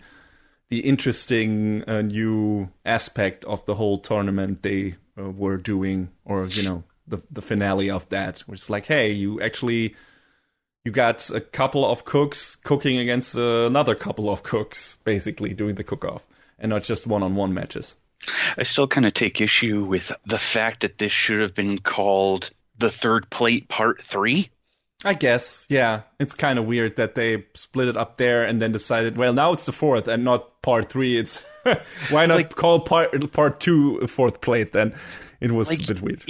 interesting new aspect of the whole tournament they were doing, or, you know, the finale of that, which is like, hey, you got a couple of cooks cooking against another couple of cooks, basically doing the cook-off, and not just one-on-one matches. I still kind of take issue with the fact that this should have been called The Third Plate Part 3. I guess, yeah. It's kind of weird that they split it up there and then decided, well, now it's the fourth and not part 3. It's why not call part 2 fourth plate then? It was a bit weird.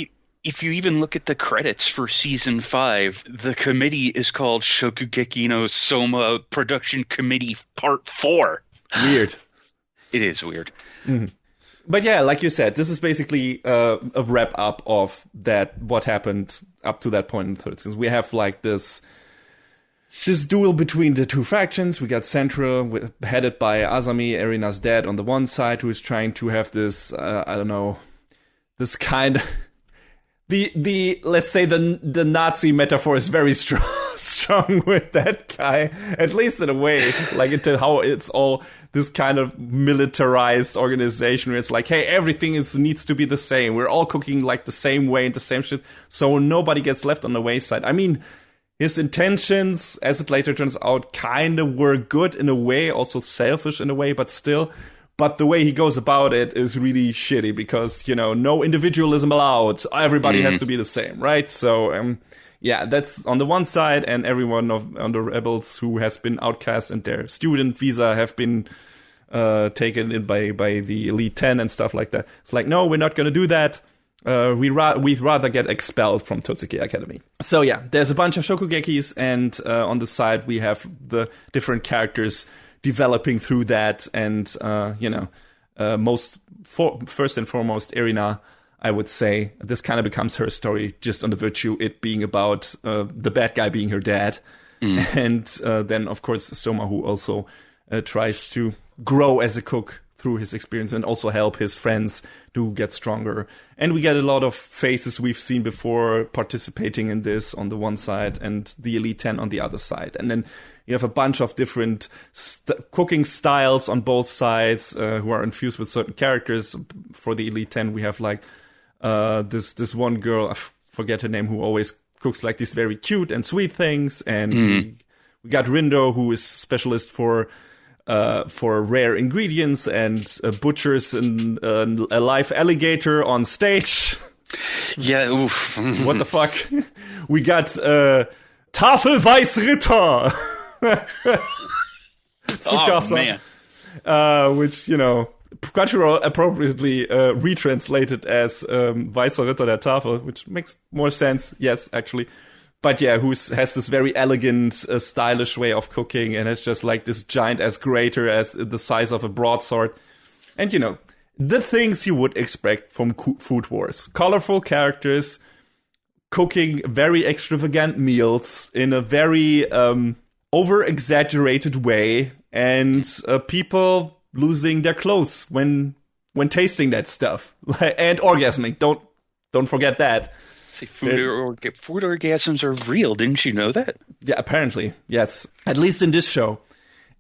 If you even look at the credits for season 5, the committee is called Shokugeki no Soma Production Committee Part 4. Weird. It is weird. Mm-hmm. But yeah, like you said, this is basically a wrap up of what happened up to that point in the third season. We have like this duel between the two factions. We got Centra headed by Azami, Erina's dad, on the one side, who is trying to have this, this kind of... let's say the Nazi metaphor is very strong with that guy, at least in a way, like into how it's all this kind of militarized organization where it's like, hey, everything needs to be the same. We're all cooking like the same way and the same shit, so nobody gets left on the wayside. I mean, his intentions, as it later turns out, kind of were good in a way, also selfish in a way, but still. But the way he goes about it is really shitty because, no individualism allowed. Everybody has to be the same, right? So, yeah, that's on the one side, and everyone on the rebels who has been outcast and their student visa have been taken in by the Elite 10 and stuff like that. It's like, no, we're not going to do that. We'd rather get expelled from Totsuki Academy. So, yeah, there's a bunch of Shokugekis, and on the side we have the different characters developing through that, and first and foremost, Erina, I would say this kind of becomes her story just on the virtue it being about the bad guy being her dad, and then of course Soma, who also tries to grow as a cook through his experience and also help his friends to get stronger. And we get a lot of faces we've seen before participating in this on the one side, and the Elite 10 on the other side, and then you have a bunch of different cooking styles on both sides who are infused with certain characters. For the Elite 10, we have like this one girl, I forget her name, who always cooks like these very cute and sweet things. And we got Rindo, who is specialist for rare ingredients and butchers and a live alligator on stage. Yeah, oof. What the fuck? We got Tafelweißritter. Tsukasa, which, Crunchyroll appropriately retranslated as Weißer Ritter der Tafel, which makes more sense, yes, actually. But yeah, has this very elegant, stylish way of cooking, and it's just like this giant-ass grater as the size of a broadsword. And, the things you would expect from Food Wars. Colorful characters, cooking very extravagant meals in a very over-exaggerated way, and people losing their clothes when tasting that stuff, and orgasming. Don't forget that. See, food orgasms are real. Didn't you know that? Yeah, apparently, yes. At least in this show.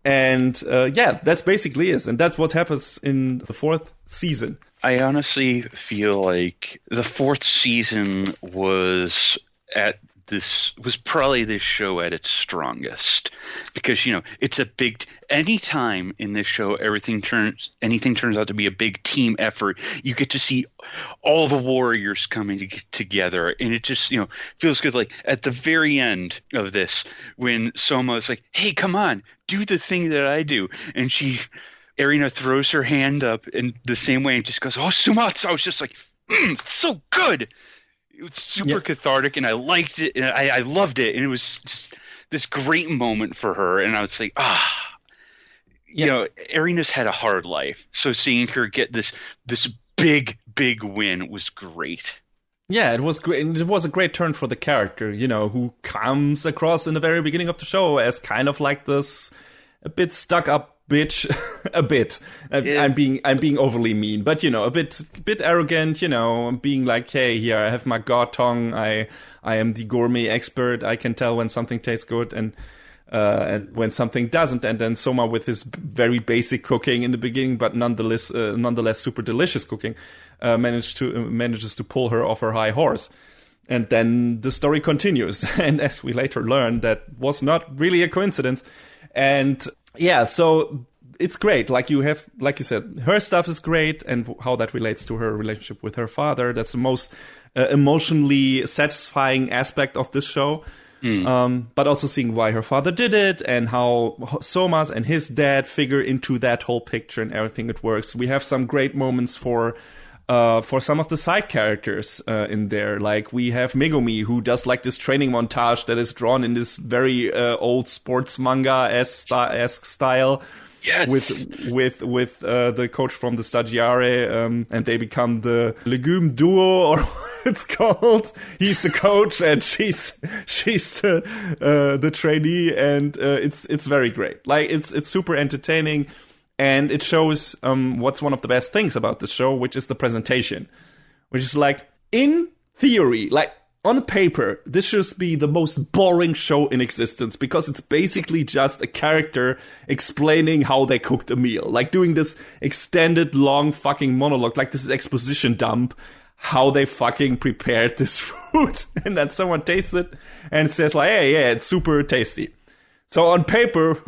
And yeah, that's basically it. And that's what happens in the fourth season. I honestly feel like the fourth season was probably this show at its strongest, because it's a big. Anytime in this show anything turns out to be a big team effort, you get to see all the warriors coming together, and it just feels good. Like at the very end of this, when Soma is like, "Hey, come on, do the thing that I do," and Erina throws her hand up in the same way and just goes, "Oh, Sumatsu!" I was just like, so good. It was super cathartic, and I liked it, and I loved it, and it was just this great moment for her, and I was like, Erina's had a hard life, so seeing her get this big win was great. Yeah, it was great. It was a great turn for the character, who comes across in the very beginning of the show as kind of like this a bit stuck up bitch, a bit. Yeah. I'm being overly mean, but a bit arrogant. Being like, hey, here I have my god tongue. I am the gourmet expert. I can tell when something tastes good and when something doesn't. And then Soma, with his very basic cooking in the beginning, but nonetheless super delicious cooking, manages to pull her off her high horse. And then the story continues. And as we later learn, that was not really a coincidence. And yeah, so it's great. Like you said, her stuff is great, and how that relates to her relationship with her father. That's the most emotionally satisfying aspect of this show. But also seeing why her father did it and how Soma's and his dad figure into that whole picture and everything it works. We have some great moments for some of the side characters in there. Like we have Megumi, who does like this training montage that is drawn in this very old sports manga-esque style. Yes. With the coach from the Stagiare, and they become the Legume Duo, or it's called. He's the coach and she's the trainee, and it's very great. Like it's super entertaining, and it shows what's one of the best things about the show, which is the presentation, which is like in theory, like on paper, this should be the most boring show in existence because it's basically just a character explaining how they cooked a meal. Like doing this extended, long fucking monologue, like this is exposition dump, how they fucking prepared this food. And then someone tastes it and says like, hey, yeah, it's super tasty. So on paper,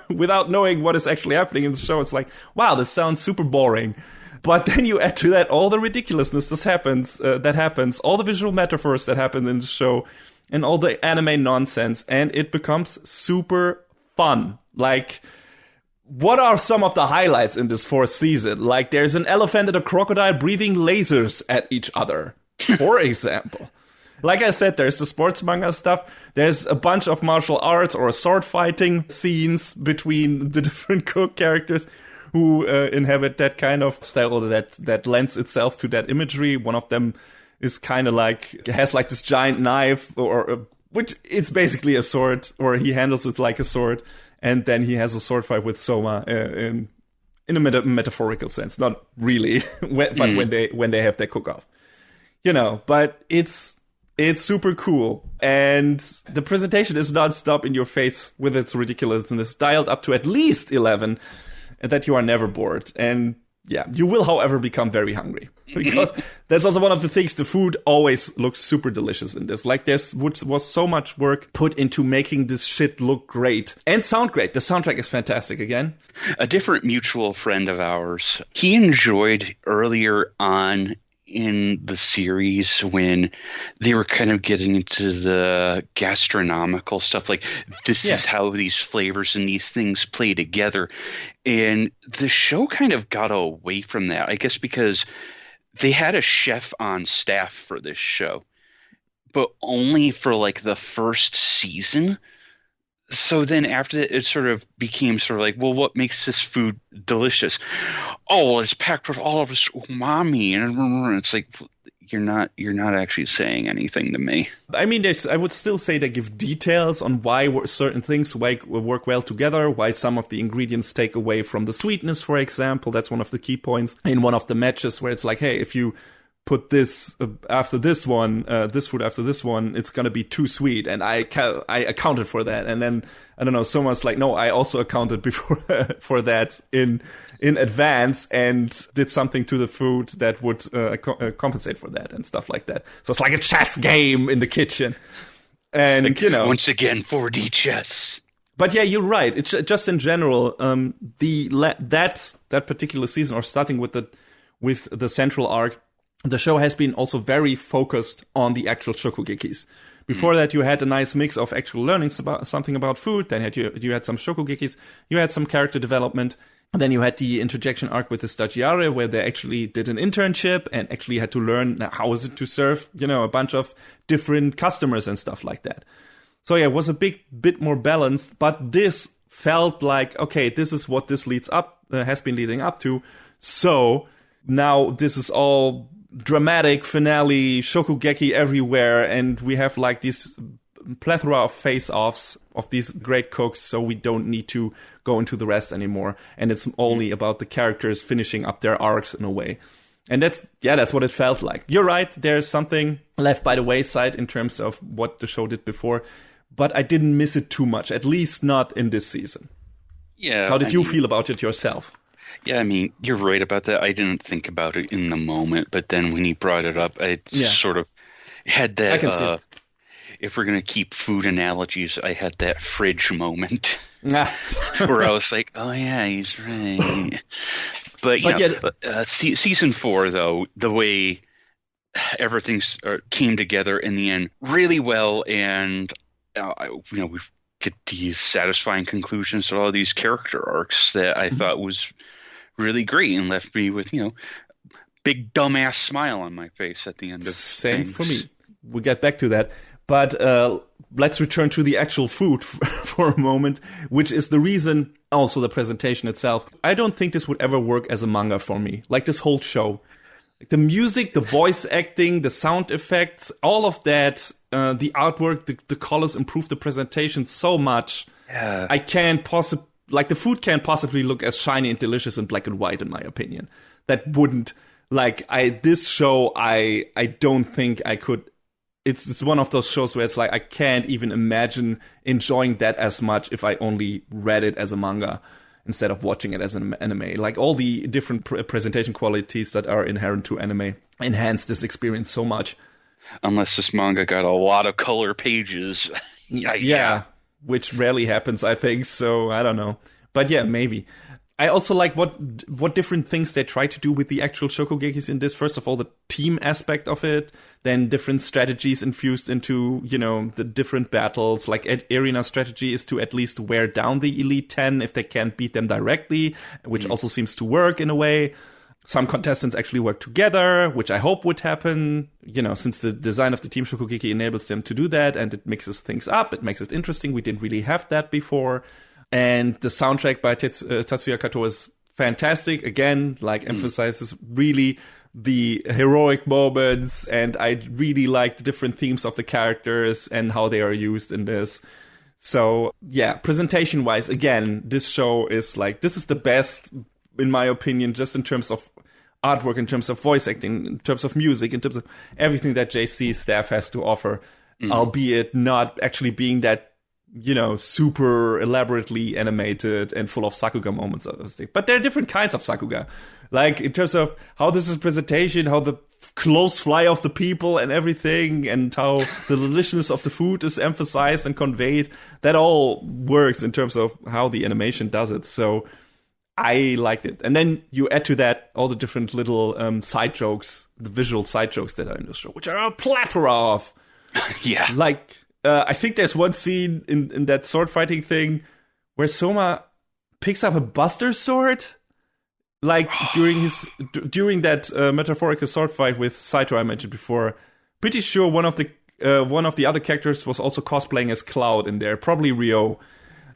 without knowing what is actually happening in the show, it's like, wow, this sounds super boring. But then you add to that all the ridiculousness that happens, all the visual metaphors that happen in the show, and all the anime nonsense, and it becomes super fun. Like, what are some of the highlights in this fourth season? Like, there's an elephant and a crocodile breathing lasers at each other, for example. Like I said, there's the sports manga stuff. There's a bunch of martial arts or sword fighting scenes between the different cook characters who inhabit that kind of style, or that lends itself to that imagery. One of them is kind of like, has like this giant knife, or which it's basically a sword, or he handles it like a sword. And then he has a sword fight with Soma in a metaphorical sense. Not really, but when they have their cook-off. You know, but it's super cool. And the presentation is non-stop in your face with its ridiculousness, dialed up to at least 11. And that you are never bored. And yeah, you will, however, become very hungry. Because that's also one of the things, the food always looks super delicious in this. Like was so much work put into making this shit look great. And sound great. The soundtrack is fantastic again. A different mutual friend of ours, he enjoyed earlier on in the series when they were kind of getting into the gastronomical stuff, like this is how these flavors and these things play together. And the show kind of got away from that, I guess, because they had a chef on staff for this show, but only for like the first season. So then after that, it sort of became sort of like, well, what makes this food delicious? Oh, it's packed with all of this umami. And it's like, you're not actually saying anything to me. I mean, I would still say they give details on why certain things work well together, why some of the ingredients take away from the sweetness, for example. That's one of the key points in one of the matches where it's like, hey, if you put this after this one, this food after this one, it's gonna be too sweet, and I accounted for that. And then I don't know, someone's like, no, I also accounted before for that in advance and did something to the food that would compensate for that and stuff like that. So it's like a chess game in the kitchen, and like, you know, once again 4D chess. But yeah, you're right. It's just in general, that particular season, or starting with the central arc. The show has been also very focused on the actual Shokugekis. Before that, you had a nice mix of actual learnings about something about food. Then you had some Shokugekis. You had some character development. And then you had the interjection arc with the Stagiare, where they actually did an internship and actually had to learn how is it to serve, a bunch of different customers and stuff like that. So yeah, it was a bit more balanced. But this felt like, okay, this is what this has been leading up to. So now this is all dramatic finale, Shokugeki everywhere, and we have like this plethora of face-offs of these great cooks, so we don't need to go into the rest anymore, and it's only about the characters finishing up their arcs in a way. And that's what it felt like. You're right, there's something left by the wayside in terms of what the show did before, but I didn't miss it too much, at least not in this season. Yeah. How did you feel about it yourself? Yeah, I mean, you're right about that. I didn't think about it in the moment, but then when you brought it up, I sort of had that. I can see it. If we're going to keep food analogies, I had that fridge moment where I was like, oh, yeah, he's right. But season 4, though, the way everything came together in the end really well, and we get these satisfying conclusions to all of these character arcs that I thought was really great and left me with, big dumbass smile on my face at the end of Same things. for me. We'll get back to that. But let's return to the actual food for a moment, which is the reason, also the presentation itself. I don't think this would ever work as a manga for me, like this whole show. Like the music, the voice acting, the sound effects, all of that, the artwork, the colors improve the presentation so much. Yeah. I can't possibly, like the food can't possibly look as shiny and delicious in black and white, in my opinion. That wouldn't, this show, I don't think I could. It's one of those shows where it's like I can't even imagine enjoying that as much if I only read it as a manga instead of watching it as an anime. Like all the different presentation qualities that are inherent to anime enhance this experience so much. Unless this manga got a lot of color pages. Yeah, which rarely happens, I think. So I don't know. But yeah, maybe. I also like what different things they try to do with the actual Shokugekis in this. First of all, the team aspect of it, then different strategies infused into, the different battles. Like Arena's strategy is to at least wear down the Elite 10 if they can't beat them directly, which also seems to work in a way. Some contestants actually work together, which I hope would happen, since the design of the team Shokugeki enables them to do that, and it mixes things up. It makes it interesting. We didn't really have that before. And the soundtrack by Tatsuya Kato is fantastic. Again, emphasizes really the heroic moments. And I really like the different themes of the characters and how they are used in this. So, yeah, presentation-wise, again, this show is this is the best, in my opinion, just in terms of artwork, in terms of voice acting, in terms of music, in terms of everything that JC's staff has to offer, albeit not actually being that super elaborately animated and full of Sakuga moments. But there are different kinds of Sakuga. Like, in terms of how this is presentation, how the clothes fly off the people and everything, and how the deliciousness of the food is emphasized and conveyed. That all works in terms of how the animation does it. So I liked it. And then you add to that all the different little side jokes, the visual side jokes that are in the show, which are a plethora of. Yeah. I think there's one scene in that sword fighting thing where Soma picks up a buster sword, during that metaphorical sword fight with Saito I mentioned before. Pretty sure one of the other characters was also cosplaying as Cloud in there, probably Ryo.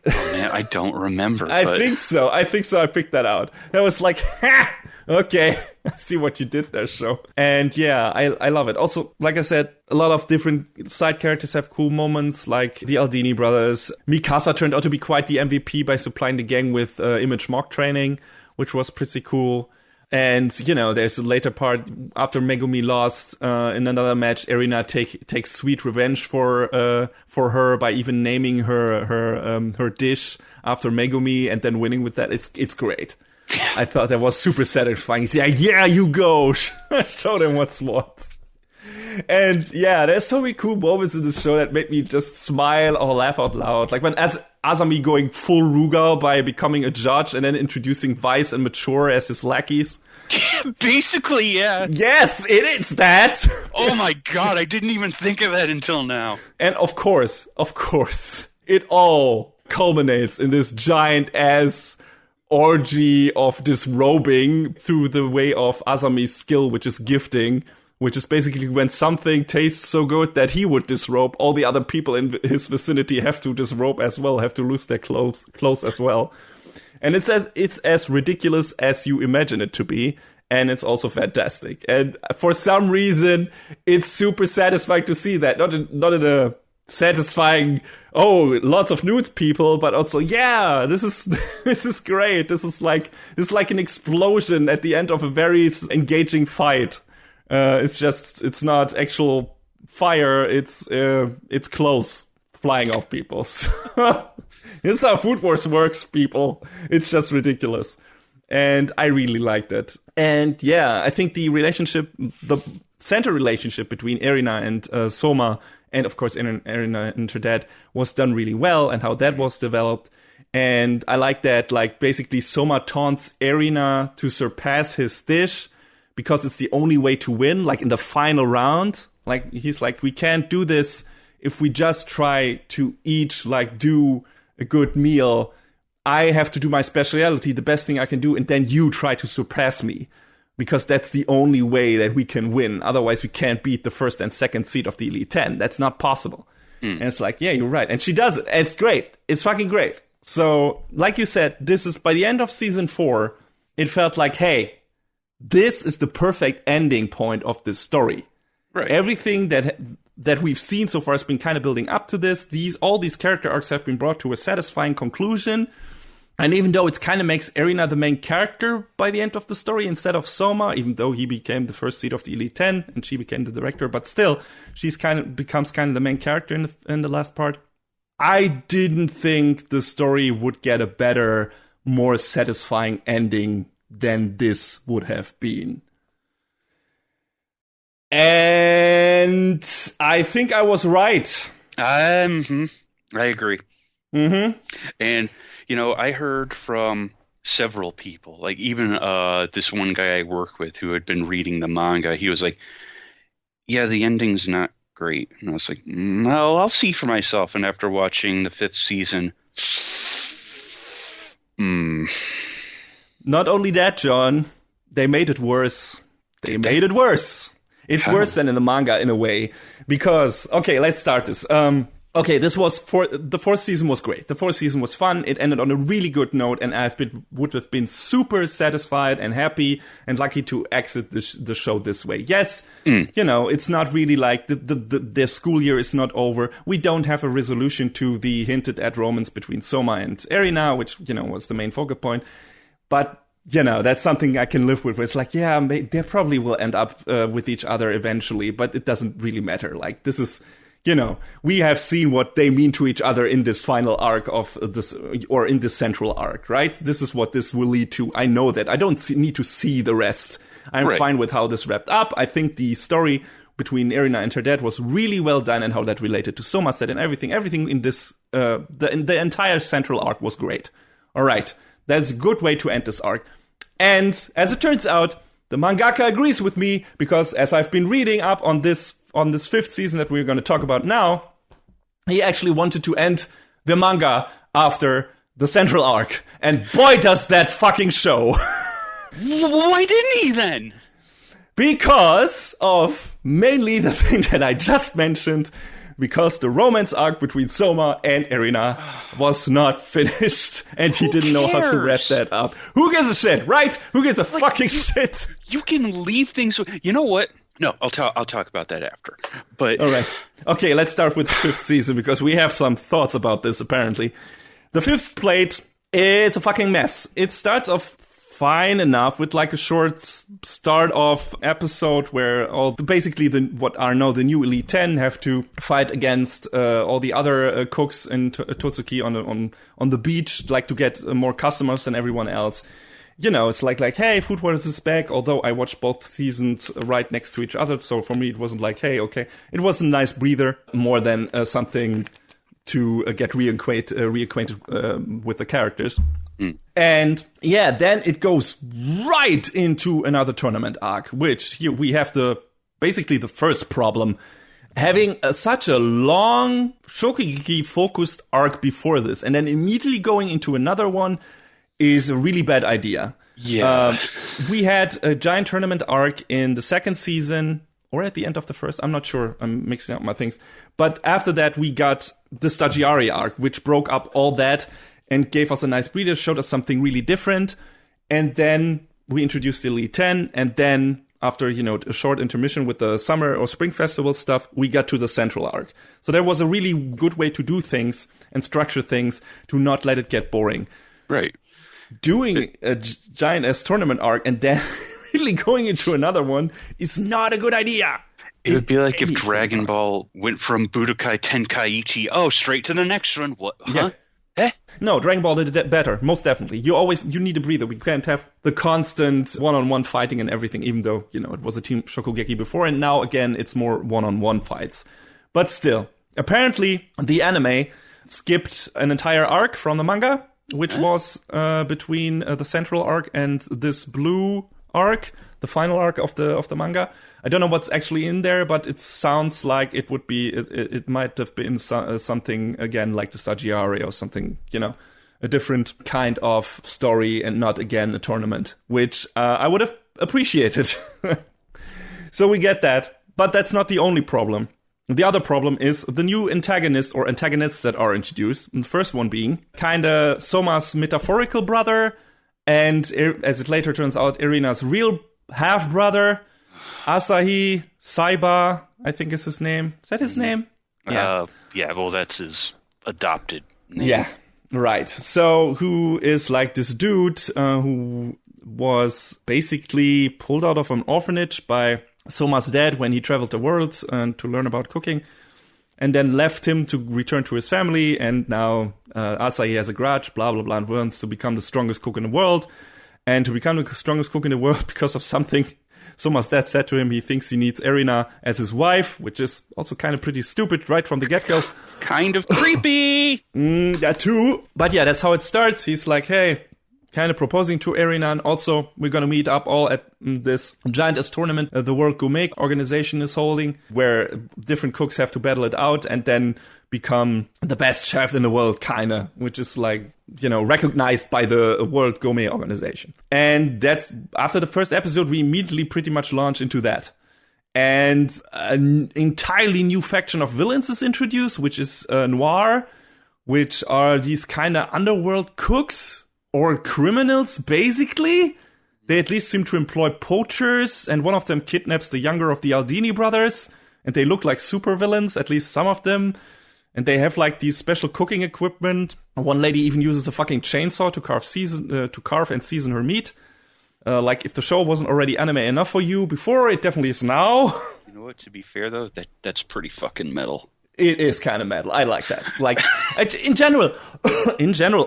Oh, man, I don't remember. I think so. I picked that out. That was like, ha! Okay, I see what you did there, show. And yeah, I love it. Also, like I said, a lot of different side characters have cool moments, like the Aldini brothers. Mikasa turned out to be quite the MVP by supplying the gang with image mock training, which was pretty cool. And, there's a later part after Megumi lost in another match. Erina takes sweet revenge for her by even naming her dish after Megumi and then winning with that. It's great. I thought that was super satisfying. He's like, yeah, you go. Show them what's what. And yeah, there's so many cool moments in this show that made me just smile or laugh out loud. Like when Azami going full Rugal by becoming a judge and then introducing Vice and Mature as his lackeys. Basically, yeah. Yes, it is that. Oh my god, I didn't even think of that until now. And of course, it all culminates in this giant ass orgy of disrobing through the way of Asami's skill, which is gifting, which is basically when something tastes so good that he would disrobe, all the other people in his vicinity have to disrobe as well, have to lose their clothes as well. And it's as ridiculous as you imagine it to be, and it's also fantastic. And for some reason, it's super satisfying to see that. Not in a satisfying, lots of nude people, but also, yeah, this is great. This is like an explosion at the end of a very engaging fight. It's not actual fire. It's clothes flying off people. This is how Food Wars works, people. It's just ridiculous. And I really liked it. And yeah, I think the center relationship between Erina and Soma, and of course Erina and her dad, was done really well, and how that was developed. And I like that, basically Soma taunts Erina to surpass his dish because it's the only way to win, in the final round. He's like, we can't do this if we just try to each like do a good meal, I have to do my specialty, the best thing I can do, and then you try to surpass me. Because that's the only way that we can win. Otherwise, we can't beat the first and second seed of the Elite 10. That's not possible. And it's like, yeah, you're right. And she does it. It's great. It's fucking great. So, like you said, this is, by the end of season 4, it felt like, hey, this is the perfect ending point of this story. Right. Everything that we've seen so far has been kind of building up to this. All these character arcs have been brought to a satisfying conclusion. And even though it kind of makes Erina the main character by the end of the story instead of Soma, even though he became the first seed of the Elite 10 and she became the director, but still, she's becomes kind of the main character in the last part. I didn't think the story would get a better, more satisfying ending than this would have been. And I think I was right. I agree. Mm-hmm. And I heard from several people, like even this one guy I work with who had been reading the manga. He was like, yeah, the ending's not great. And I was like, well, I'll see for myself. And after watching the 5th season, Not only that, John, they made it worse. Made it worse. It's worse than in the manga in a way. Because, okay, let's start this. Okay, the 4th season was great. The 4th season was fun. It ended on a really good note, and would have been super satisfied and happy and lucky to exit the show this way. Yes, it's not really like the school year is not over. We don't have a resolution to the hinted at romance between Soma and Erina, which, was the main focal point. But, that's something I can live with. It's like, yeah, they probably will end up with each other eventually, but it doesn't really matter. Like, this is... we have seen what they mean to each other in this final arc of this, or in this central arc, right? This is what this will lead to. I know that. I don't need to see the rest. I'm fine with how this wrapped up. I think the story between Erina and her dad was really well done, and how that related to Soma's dad and everything. Everything in this, the entire central arc was great. All right. That's a good way to end this arc. And as it turns out, the mangaka agrees with me, because as I've been reading up on this 5th season that we're going to talk about now, he actually wanted to end the manga after the central arc. And boy, does that fucking show. Why didn't he then? Because of mainly the thing that I just mentioned, because the romance arc between Soma and Erina was not finished, and he didn't know how to wrap that up. Who gives a shit, right? Who gives a fucking shit? You can leave things... You know what? No, I'll talk about that after. But all right. Okay, let's start with the 5th season, because we have some thoughts about this, apparently. The 5th plate is a fucking mess. It starts off fine enough with like a short start-off episode where basically what are now the new Elite 10 have to fight against all the other cooks in Totsuki on the beach, like to get more customers than everyone else. It's like, hey, Food Wars is back, although I watched both seasons right next to each other, so for me it wasn't like, hey, okay. It was a nice breather, more than something to get reacquainted with the characters. And yeah, then it goes right into another tournament arc, which here we have basically the first problem. Having such a long Shokugeki-focused arc before this, and then immediately going into another one, is a really bad idea. Yeah. We had a giant tournament arc in the 2nd season, or at the end of the 1st. I'm not sure. I'm mixing up my things. But after that, we got the Stagiari arc, which broke up all that and gave us a nice breather, showed us something really different. And then we introduced the Elite 10. And then after, a short intermission with the summer or spring festival stuff, we got to the central arc. So there was a really good way to do things and structure things to not let it get boring. Right. Doing a giant-ass tournament arc and then really going into another one is not a good idea. It would be like if Dragon Ball went from Budokai Tenkaichi, straight to the next one. What? Huh? Yeah. No, Dragon Ball did it better, most definitely. You need a breather. We can't have the constant one-on-one fighting and everything, even though, it was a team Shokugeki before, and now, again, it's more one-on-one fights. But still, apparently, the anime skipped an entire arc from the manga, which was between the central arc and this blue arc, the final arc of the manga. I don't know what's actually in there, but it sounds like it would be, it might have been something, again, like the Saggiari or something, a different kind of story and not, again, a tournament, which I would have appreciated. So we get that, but that's not the only problem. The other problem is the new antagonist or antagonists that are introduced. The first one being kinda Soma's metaphorical brother, and as it later turns out, Irina's real half-brother, Asahi Saiba, I think is his name. Is that his name? Yeah. Well, that's his adopted name. Yeah, right. So, who is like this dude who was basically pulled out of an orphanage by Soma's dad when he traveled the world to learn about cooking, and then left him to return to his family, and now Asahi has a grudge, blah, blah, blah, and wants to become the strongest cook in the world. And to become the strongest cook in the world because of something Soma's dad said to him, he thinks he needs Erina as his wife, which is also kind of pretty stupid right from the get-go. Kind of creepy! That too. But yeah, that's how it starts. He's like, hey, kind of proposing to Erina, and also we're going to meet up all at this giant-ass tournament the World Gourmet organization is holding, where different cooks have to battle it out and then become the best chef in the world, kind of, which is like, recognized by the World Gourmet organization. And that's, after the first episode, we immediately pretty much launch into that. And an entirely new faction of villains is introduced, which is noir, which are these kind of underworld cooks or criminals, basically. They at least seem to employ poachers, and one of them kidnaps the younger of the Aldini brothers, and they look like supervillains, at least some of them. And they have like these special cooking equipment. One lady even uses a fucking chainsaw to carve and season her meat. Like if the show wasn't already anime enough for you before, it definitely is now. You know what? To be fair though, that's pretty fucking metal. It is kind of metal. I like that. Like, in general,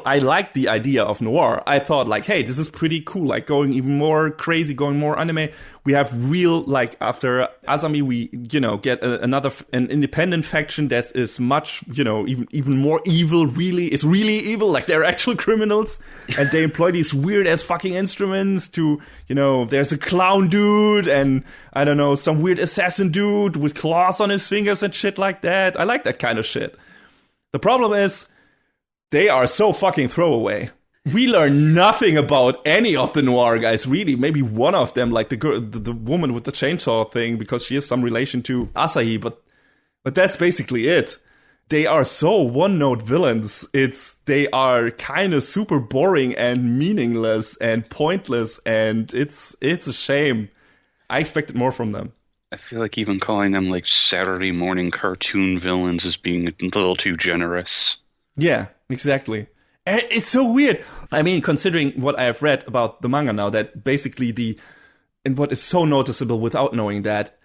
I like the idea of noir. I thought, like, hey, this is pretty cool. Like, going even more crazy, going more anime. We have real, like, after Asami, we, get an independent faction that is much, even more evil, is really evil. Like, they're actual criminals. And they employ these weird-ass fucking instruments to, there's a clown dude and, I don't know, some weird assassin dude with claws on his fingers and shit like that. I like that kind of shit. The problem is, they are so fucking throwaway. We learn nothing about any of the noir guys, really. Maybe one of them, like the woman with the chainsaw thing, because she has some relation to Asahi, but that's basically it. They are so one-note villains. They are kind of super boring and meaningless and pointless, and it's a shame. I expected more from them. I feel like even calling them like Saturday morning cartoon villains is being a little too generous. Yeah, exactly. And it's so weird. I mean, considering what I have read about the manga now, that basically and what is so noticeable without knowing that,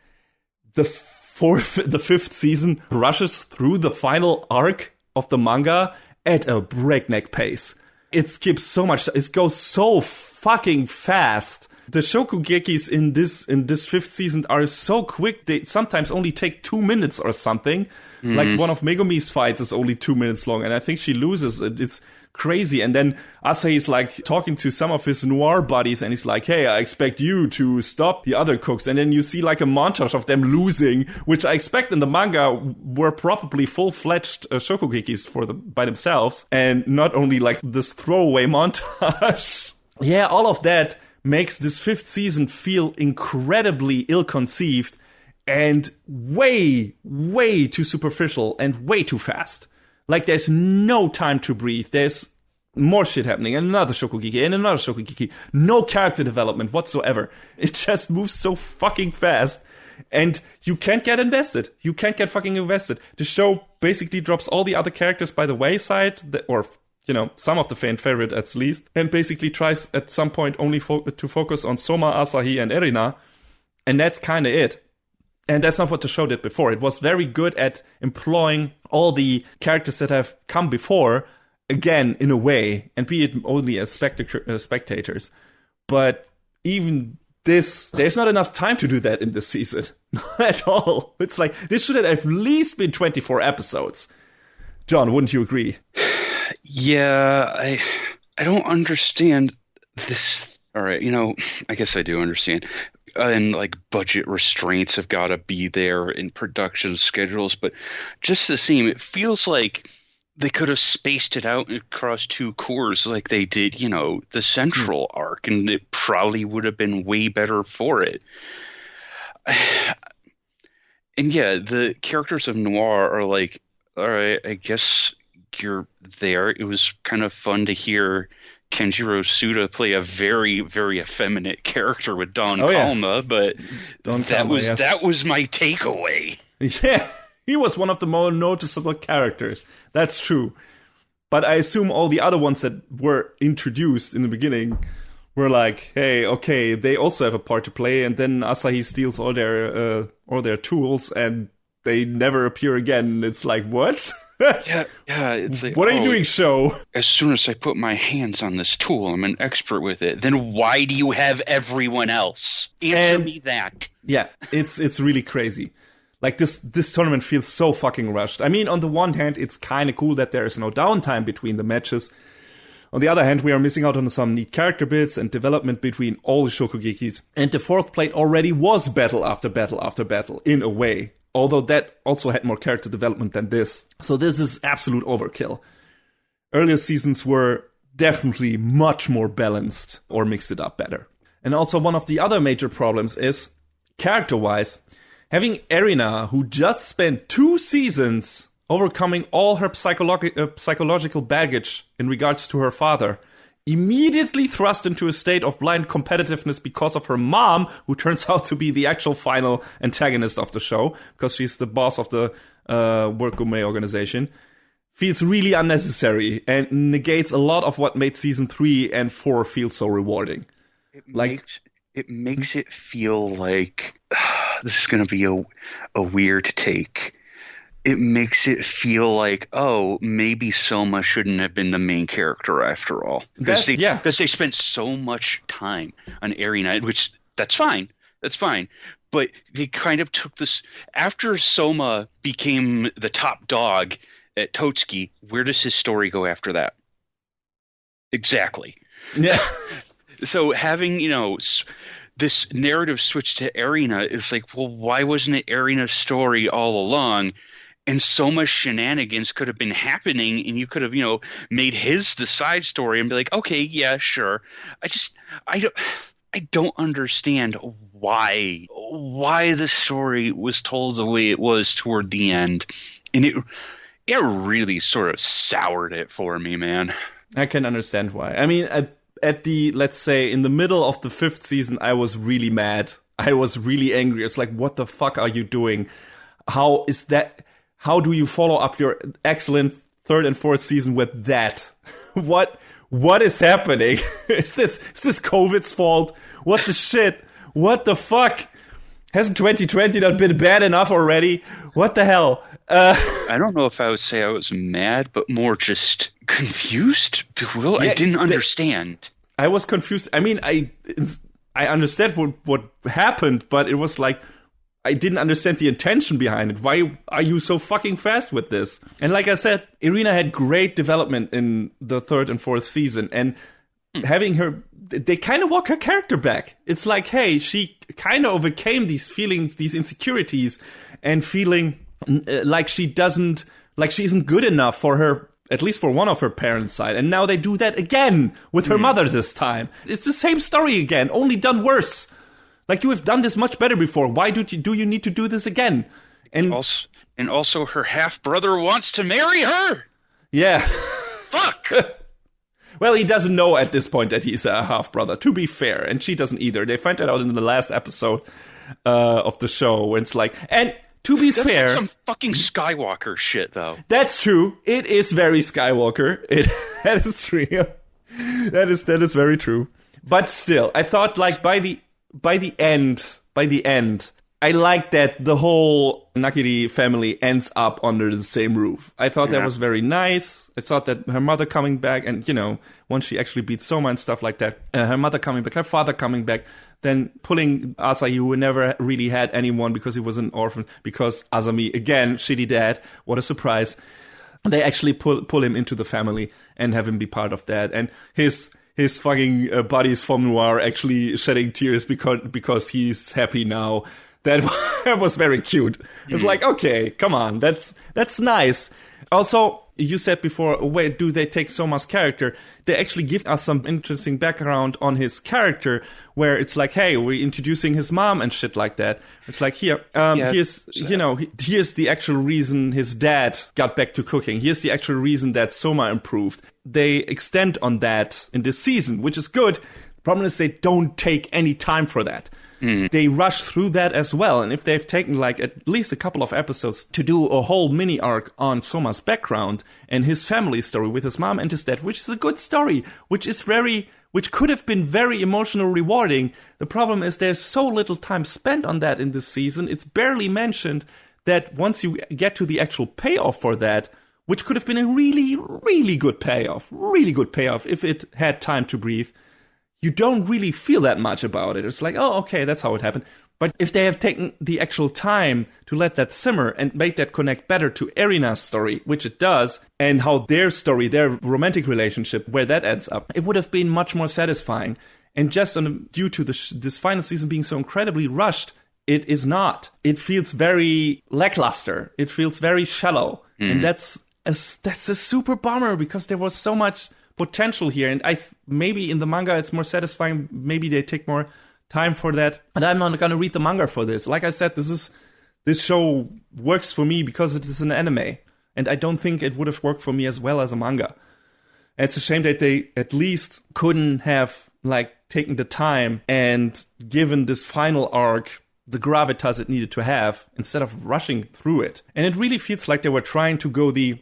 the fifth season rushes through the final arc of the manga at a breakneck pace. It skips so much. It goes so fucking fast. The Shokugekis in this fifth season are so quick, they sometimes only take 2 minutes or something. Mm. Like one of Megumi's fights is only 2 minutes long, and I think she loses. It's crazy. And then Asahi is like talking to some of his noir buddies, and he's like, hey, I expect you to stop the other cooks. And then you see like a montage of them losing, which I expect in the manga were probably full-fledged Shokugekis by themselves, and not only like this throwaway montage. Yeah, all of that makes this fifth season feel incredibly ill-conceived and way, way too superficial and way too fast. Like, there's no time to breathe. There's more shit happening, and another Shokugeki, and another Shokugeki. No character development whatsoever. It just moves so fucking fast, and you can't get invested. You can't get fucking invested. The show basically drops all the other characters by the wayside, or some of the fan favorite at least, and basically tries at some point only to focus on Soma, Asahi, and Erina, and that's kind of it. And that's not what the show did before. It was very good at employing all the characters that have come before, again, in a way, and be it only as spectators. But even this, there's not enough time to do that in this season. Not at all. It's like, this should have at least been 24 episodes. John, wouldn't you agree? Yeah, I don't understand this. All right, I guess I do understand. and like budget restraints have got to be there in production schedules, but just the same, it feels like they could have spaced it out across 2 cores like they did, the central arc, and it probably would have been way better for it. And yeah, the characters of Noir are like, all right, I guess you're there. It was kind of fun to hear Kenjiro Suda play a very, very effeminate character with Don Kalma, but that was my takeaway. Yeah, he was one of the more noticeable characters. That's true. But I assume all the other ones that were introduced in the beginning were like, hey, okay, they also have a part to play, and then Asahi steals all their tools, and they never appear again. It's like, what? Yeah, it's like, what are you doing, show? As soon as I put my hands on this tool, I'm an expert with it. Then why do you have everyone else? Answer me that. Yeah, it's really crazy. Like, this tournament feels so fucking rushed. I mean, on the one hand, it's kind of cool that there is no downtime between the matches. On the other hand, we are missing out on some neat character bits and development between all the Shokugekis. And the 4th plate already was battle after battle after battle, in a way. Although that also had more character development than this. So this is absolute overkill. Earlier seasons were definitely much more balanced or mixed it up better. And also one of the other major problems is, character-wise, having Erina, who just spent 2 seasons overcoming all her psychological baggage in regards to her father, immediately thrust into a state of blind competitiveness because of her mom, who turns out to be the actual final antagonist of the show, because she's the boss of the Work Gourmet organization, feels really unnecessary and negates a lot of what made season 3 and 4 feel so rewarding. It makes it feel like this is going to be a weird take. It makes it feel like, oh, maybe Soma shouldn't have been the main character after all. Because they spent so much time on Erina, which that's fine. But they kind of took this after Soma became the top dog at Totsuki. Where does his story go after that? Exactly. Yeah. So having, this narrative switch to Erina is like, well, why wasn't it Erina's story all along? And so much shenanigans could have been happening, and you could have, made his the side story and be like, okay, yeah, sure. I don't understand why the story was told the way it was toward the end, and it really sort of soured it for me, man. I can understand why. I mean, at the, let's say, in the middle of the 5th season, I was really mad. I was really angry. It's like, what the fuck are you doing? How do you follow up your excellent 3rd and 4th season with that? What is happening? Is this COVID's fault? What the shit? What the fuck? Hasn't 2020 not been bad enough already? What the hell? I don't know if I would say I was mad, but more just confused. Well, I didn't understand. I was confused. I mean, I understand what happened, but it was like, I didn't understand the intention behind it. Why are you so fucking fast with this? And like I said, Irina had great development in the 3rd and 4th season. And having her, they kind of walk her character back. It's like, hey, she kind of overcame these feelings, these insecurities, and feeling like she isn't good enough for her, at least for one of her parents' side. And now they do that again with her mother this time. It's the same story again, only done worse. Like, you have done this much better before. Why do you need to do this again? And also her half-brother wants to marry her! Yeah. Fuck! Well, he doesn't know at this point that he's a half-brother, to be fair. And she doesn't either. They find that out in the last episode of the show, where it's like... And to be fair... That's some fucking Skywalker shit, though. That's true. It is very Skywalker. That is true. That is very true. But still, I thought, like, by the end, I like that the whole Nakiri family ends up under the same roof. I thought that was very nice. I thought that her mother coming back, and, once she actually beats Soma and stuff like that, her mother coming back, her father coming back, then pulling Asahi, who never really had anyone because he was an orphan, because Azami, again, shitty dad, what a surprise. They actually pull him into the family and have him be part of that. And his his fucking buddies from Noir actually shedding tears because he's happy now. That was very cute. It's like, okay, come on, that's nice. Also, you said before, where do they take Soma's character? They actually give us some interesting background on his character, where it's like, hey, we're introducing his mom and shit like that. It's like, here's the actual reason his dad got back to cooking. Here's the actual reason that Soma improved. They extend on that in this season, which is good. The problem is they don't take any time for that. They rush through that as well. And if they've taken like at least a couple of episodes to do a whole mini arc on Soma's background and his family story with his mom and his dad, which is a good story, which could have been very emotional, rewarding. The problem is there's so little time spent on that in this season. It's barely mentioned that once you get to the actual payoff for that, which could have been a really, really good payoff if it had time to breathe, you don't really feel that much about it. It's like, oh, okay, that's how it happened. But if they have taken the actual time to let that simmer and make that connect better to Erina's story, which it does, and how their story, their romantic relationship, where that ends up, it would have been much more satisfying. And just due to this final season being so incredibly rushed, it is not. It feels very lackluster. It feels very shallow. And that's a super bummer, because there was so much potential here, and maybe in the manga it's more satisfying. Maybe they take more time for that, but I'm not gonna read the manga for this. Like I said, this show works for me because it is an anime, and I don't think it would have worked for me as well as a manga. And it's a shame that they at least couldn't have like taken the time and given this final arc the gravitas it needed to have instead of rushing through it. And it really feels like they were trying to go the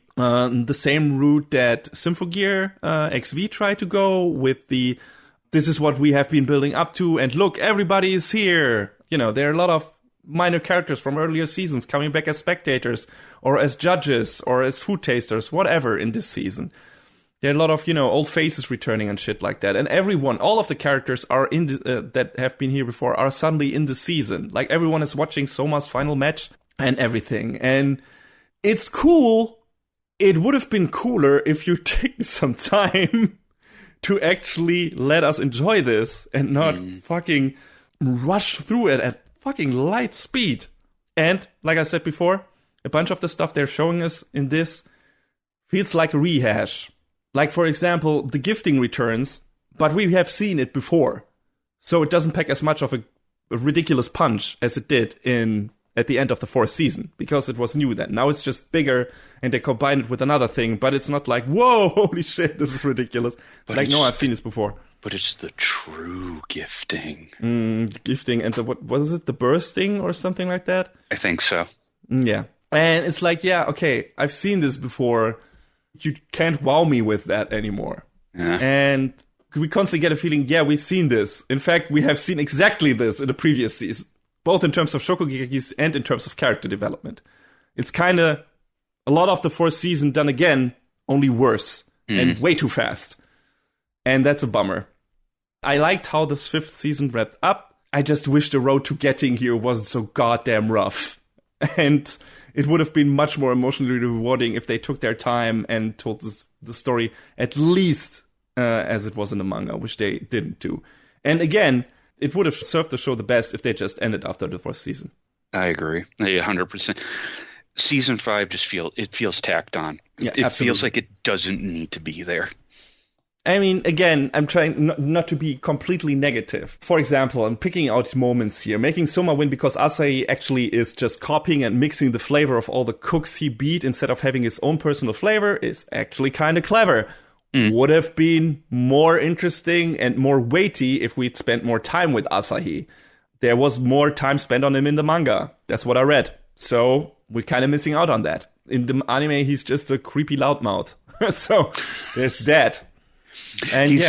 same route that Symphogear XV tried to go with this is what we have been building up to, and look, everybody is here. You know, there are a lot of minor characters from earlier seasons coming back as spectators or as judges or as food tasters, whatever, in this season. There are a lot of, old faces returning and shit like that. And all of the characters are that have been here before are suddenly in the season. Like, everyone is watching Soma's final match and everything. And it's cool. It would have been cooler if you take some time to actually let us enjoy this and not fucking rush through it at fucking light speed. And, like I said before, a bunch of the stuff they're showing us in this feels like a rehash. Like, for example, the gifting returns, but we have seen it before. So it doesn't pack as much of a ridiculous punch as it did at the end of the 4th season, because it was new then. Now it's just bigger, and they combine it with another thing, but it's not like, whoa, holy shit, this is ridiculous. It's like, no, I've seen this before. But it's the true gifting. Gifting, and what is it, the bursting or something like that? I think so. Yeah. And it's like, yeah, okay, I've seen this before. You can't wow me with that anymore. Yeah. And we constantly get a feeling, yeah, we've seen this. In fact, we have seen exactly this in the previous season, both in terms of Shokugekis and in terms of character development. It's kind of a lot of the 4th season done again, only worse and way too fast. And that's a bummer. I liked how this 5th season wrapped up. I just wish the road to getting here wasn't so goddamn rough. And it would have been much more emotionally rewarding if they took their time and told the story at least as it was in the manga, which they didn't do. And again, it would have served the show the best if they just ended after the 4th season. I agree. 100%. Season 5 just feels tacked on. Yeah, it absolutely. Feels like it doesn't need to be there. I mean, again, I'm trying not to be completely negative. For example, I'm picking out moments here. Making Soma win because Asahi actually is just copying and mixing the flavor of all the cooks he beat instead of having his own personal flavor is actually kind of clever. Would have been more interesting and more weighty if we'd spent more time with Asahi. There was more time spent on him in the manga. That's what I read. So we're kind of missing out on that. In the anime, he's just a creepy loudmouth. So there's that. And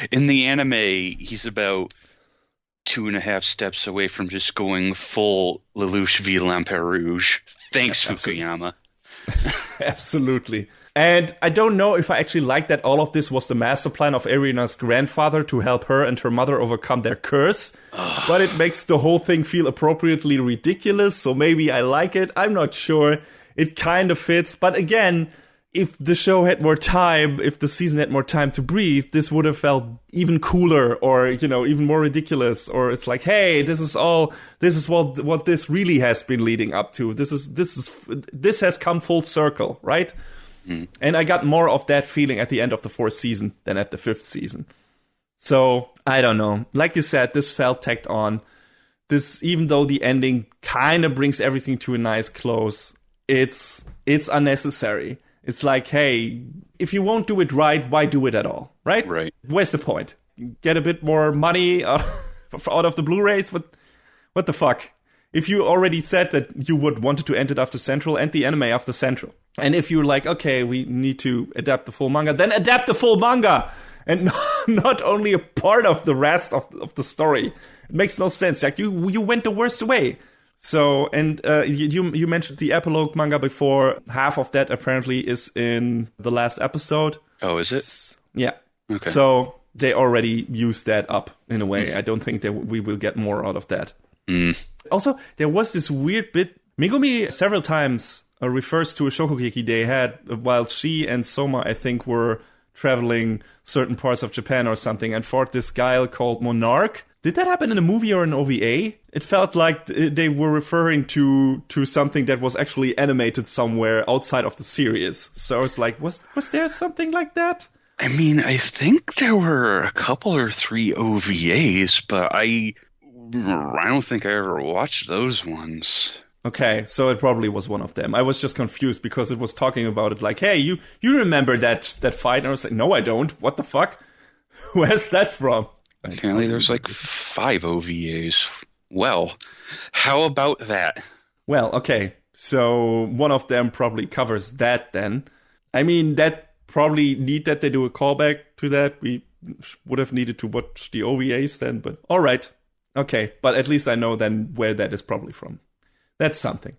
in the anime, he's about 2.5 steps away from just going full Lelouch v. Lampe Rouge. Thanks, Fukuyama. Absolutely. And I don't know if I actually like that all of this was the master plan of Erina's grandfather to help her and her mother overcome their curse. But it makes the whole thing feel appropriately ridiculous, so maybe I like it. I'm not sure. It kind of fits. But again, if the show had more time, if the season had more time to breathe, this would have felt even cooler or, even more ridiculous. Or it's like, hey, this is what this really has been leading up to. This has come full circle, right? Mm. And I got more of that feeling at the end of the 4th season than at the 5th season. So, I don't know. Like you said, this felt tacked on. This, even though the ending kind of brings everything to a nice close, it's unnecessary. It's like, hey, if you won't do it right, why do it at all, right? Right. Where's the point? Get a bit more money out of the Blu-rays? What the fuck? If you already said that you wanted to end it after Central, end the anime after Central. And if you're like, okay, we need to adapt the full manga, then adapt the full manga! And not only a part of the rest of the story. It makes no sense. Like, you went the worst way. So, and you mentioned the epilogue manga before. Half of that apparently is in the last episode. Oh, is it? Yeah. Okay. So they already used that up in a way. I don't think that we will get more out of that. Mm. Also, there was this weird bit. Megumi several times refers to a Shokugeki they had while she and Soma, I think, were traveling certain parts of Japan or something and fought this guy called Monarch. Did that happen in a movie or an OVA? It felt like they were referring to something that was actually animated somewhere outside of the series. So it's like, was there something like that? I mean, I think there were a couple or 3 OVAs, but I don't think I ever watched those ones. Okay, so it probably was one of them. I was just confused because it was talking about it like, hey, you remember that fight? And I was like, no, I don't. What the fuck? Where's that from? Apparently there's like 5 OVAs. Well, how about that? Well, okay. So one of them probably covers that then. I mean, that probably need that they do a callback to that. We would have needed to watch the OVAs then, but all right. Okay, but at least I know then where that is probably from. That's something.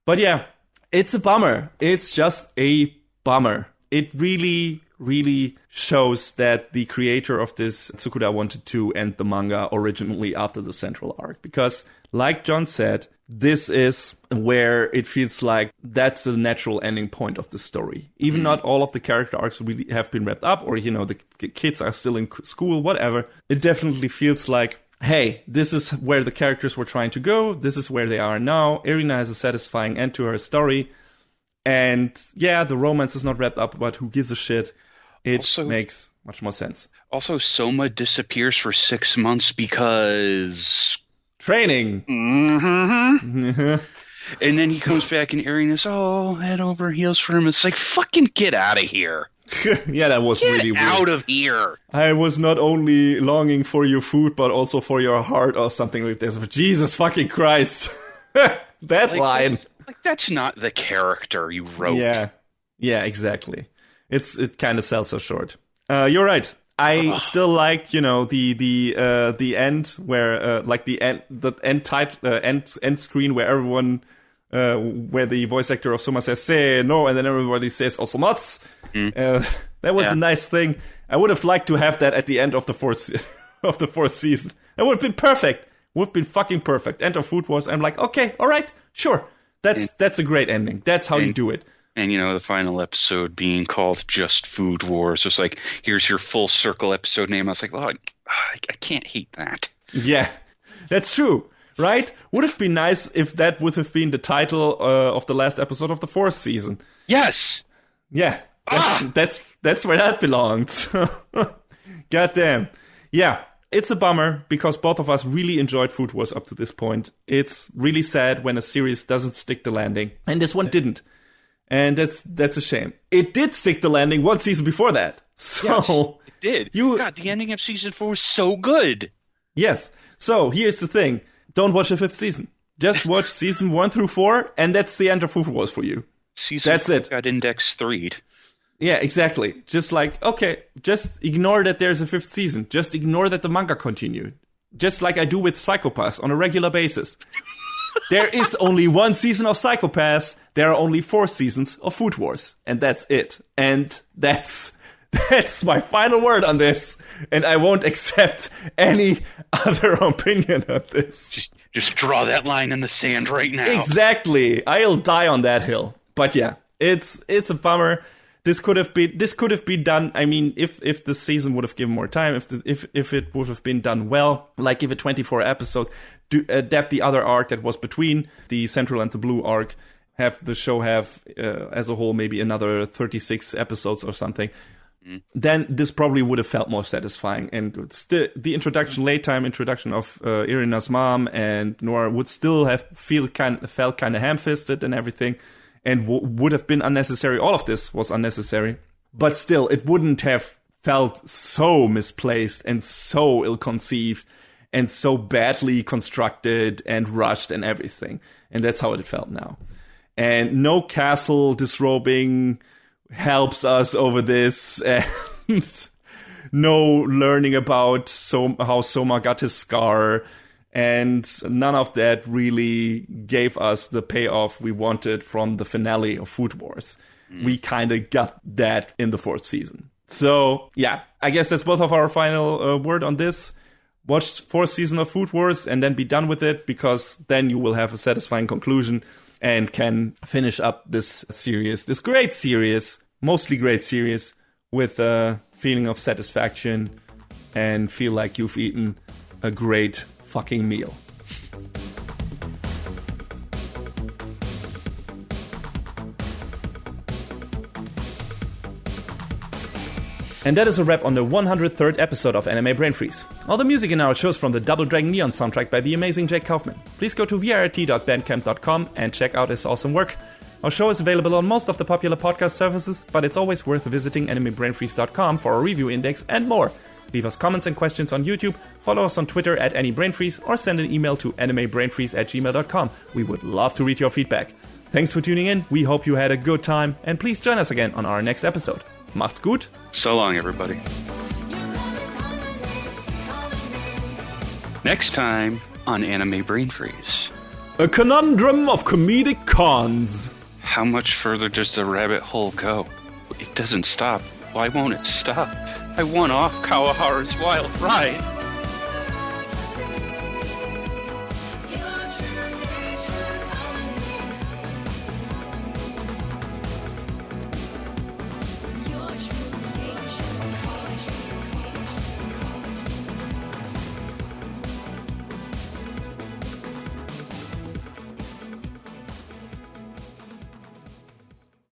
But yeah, it's a bummer. It's just a bummer. It really, really shows that the creator of this Tsukuda wanted to end the manga originally after the central arc. Because, like John said, this is where it feels like that's the natural ending point of the story. Even not all of the character arcs really have been wrapped up, or, the kids are still in school, whatever. It definitely feels like, hey, this is where the characters were trying to go. This is where they are now. Irina has a satisfying end to her story. And yeah, the romance is not wrapped up, but who gives a shit? It also makes much more sense. Also, Soma disappears for 6 months because... training. Mm-hmm. And then he comes back and Irina's, head over heels for him. It's like, fucking get out of here. Yeah, that was really weird. Get out of here. I was not only longing for your food, but also for your heart or something like this. But Jesus fucking Christ. That line. That's not the character you wrote. Yeah, exactly. It kind of sells so short. You're right. I still like, the end where, the end screen where everyone, where the voice actor of Soma says, say no, and then everybody says osomatsu. That was a nice thing. I would have liked to have that at the end of the fourth season. That would have been perfect. Would have been fucking perfect. End of Food Wars. I'm like, okay, all right, sure. That's a great ending. That's how you do it. And, the final episode being called Just Food Wars. It's like, here's your full circle episode name. I was like, well, I can't hate that. Yeah, that's true, right? Would have been nice if that would have been the title of the last episode of the 4th season. Yes. Yeah, that's where that belongs. Goddamn. Yeah, it's a bummer because both of us really enjoyed Food Wars up to this point. It's really sad when a series doesn't stick the landing. And this one didn't. And that's a shame. It did stick the landing one season before that. So yes, it did. God, the ending of season 4 was so good. Yes. So here's the thing. Don't watch the 5th season. Just watch season 1 through 4, and that's the end of Food Wars for you. That's it. Got index 3'd. Yeah, exactly. Just like, okay, just ignore that there's a 5th season. Just ignore that the manga continued. Just like I do with Psycho-Pass on a regular basis. There is only one season of Psycho-Pass. There are only 4 seasons of Food Wars. And that's it. And that's my final word on this. And I won't accept any other opinion on this. Just draw that line in the sand right now. Exactly. I'll die on that hill. But yeah, it's a bummer. This could have been done. I mean, if the season would have given more time, if it would have been done well, like give it 24 episodes, adapt the other arc that was between the Central and the Blue arc, have the show have as a whole maybe another 36 episodes or something. Then this probably would have felt more satisfying, and the introduction of Irina's mom and Noir would still have felt kind of ham-fisted and everything, and would have been unnecessary. All of this was unnecessary, but still, it wouldn't have felt so misplaced and so ill-conceived and so badly constructed and rushed and everything. And that's how it felt now. And no castle disrobing helps us over this, and no learning about how Soma got his scar, and none of that really gave us the payoff we wanted from the finale of Food Wars. We kind of got that in the 4th season. So, yeah, I guess that's both of our final word on this. Watch 4th season of Food Wars and then be done with it, because then you will have a satisfying conclusion and can finish up this series, this great series, mostly great series, with a feeling of satisfaction and feel like you've eaten a great fucking meal. And that is a wrap on the 103rd episode of Anime Brain Freeze. All the music in our show is from the Double Dragon Neon soundtrack by the amazing Jake Kaufman. Please go to vrt.bandcamp.com and check out his awesome work. Our show is available on most of the popular podcast services, but it's always worth visiting animebrainfreeze.com for a review index and more. Leave us comments and questions on YouTube, follow us on Twitter at AnyBrainFreeze, or send an email to animebrainfreeze@gmail.com. We would love to read your feedback. Thanks for tuning in, we hope you had a good time, and please join us again on our next episode. Macht's gut. So long, everybody. Next time on Anime Brain Freeze. A conundrum of comedic cons. How much further does the rabbit hole go? It doesn't stop. Why won't it stop? I won off Kawaharu's wild ride.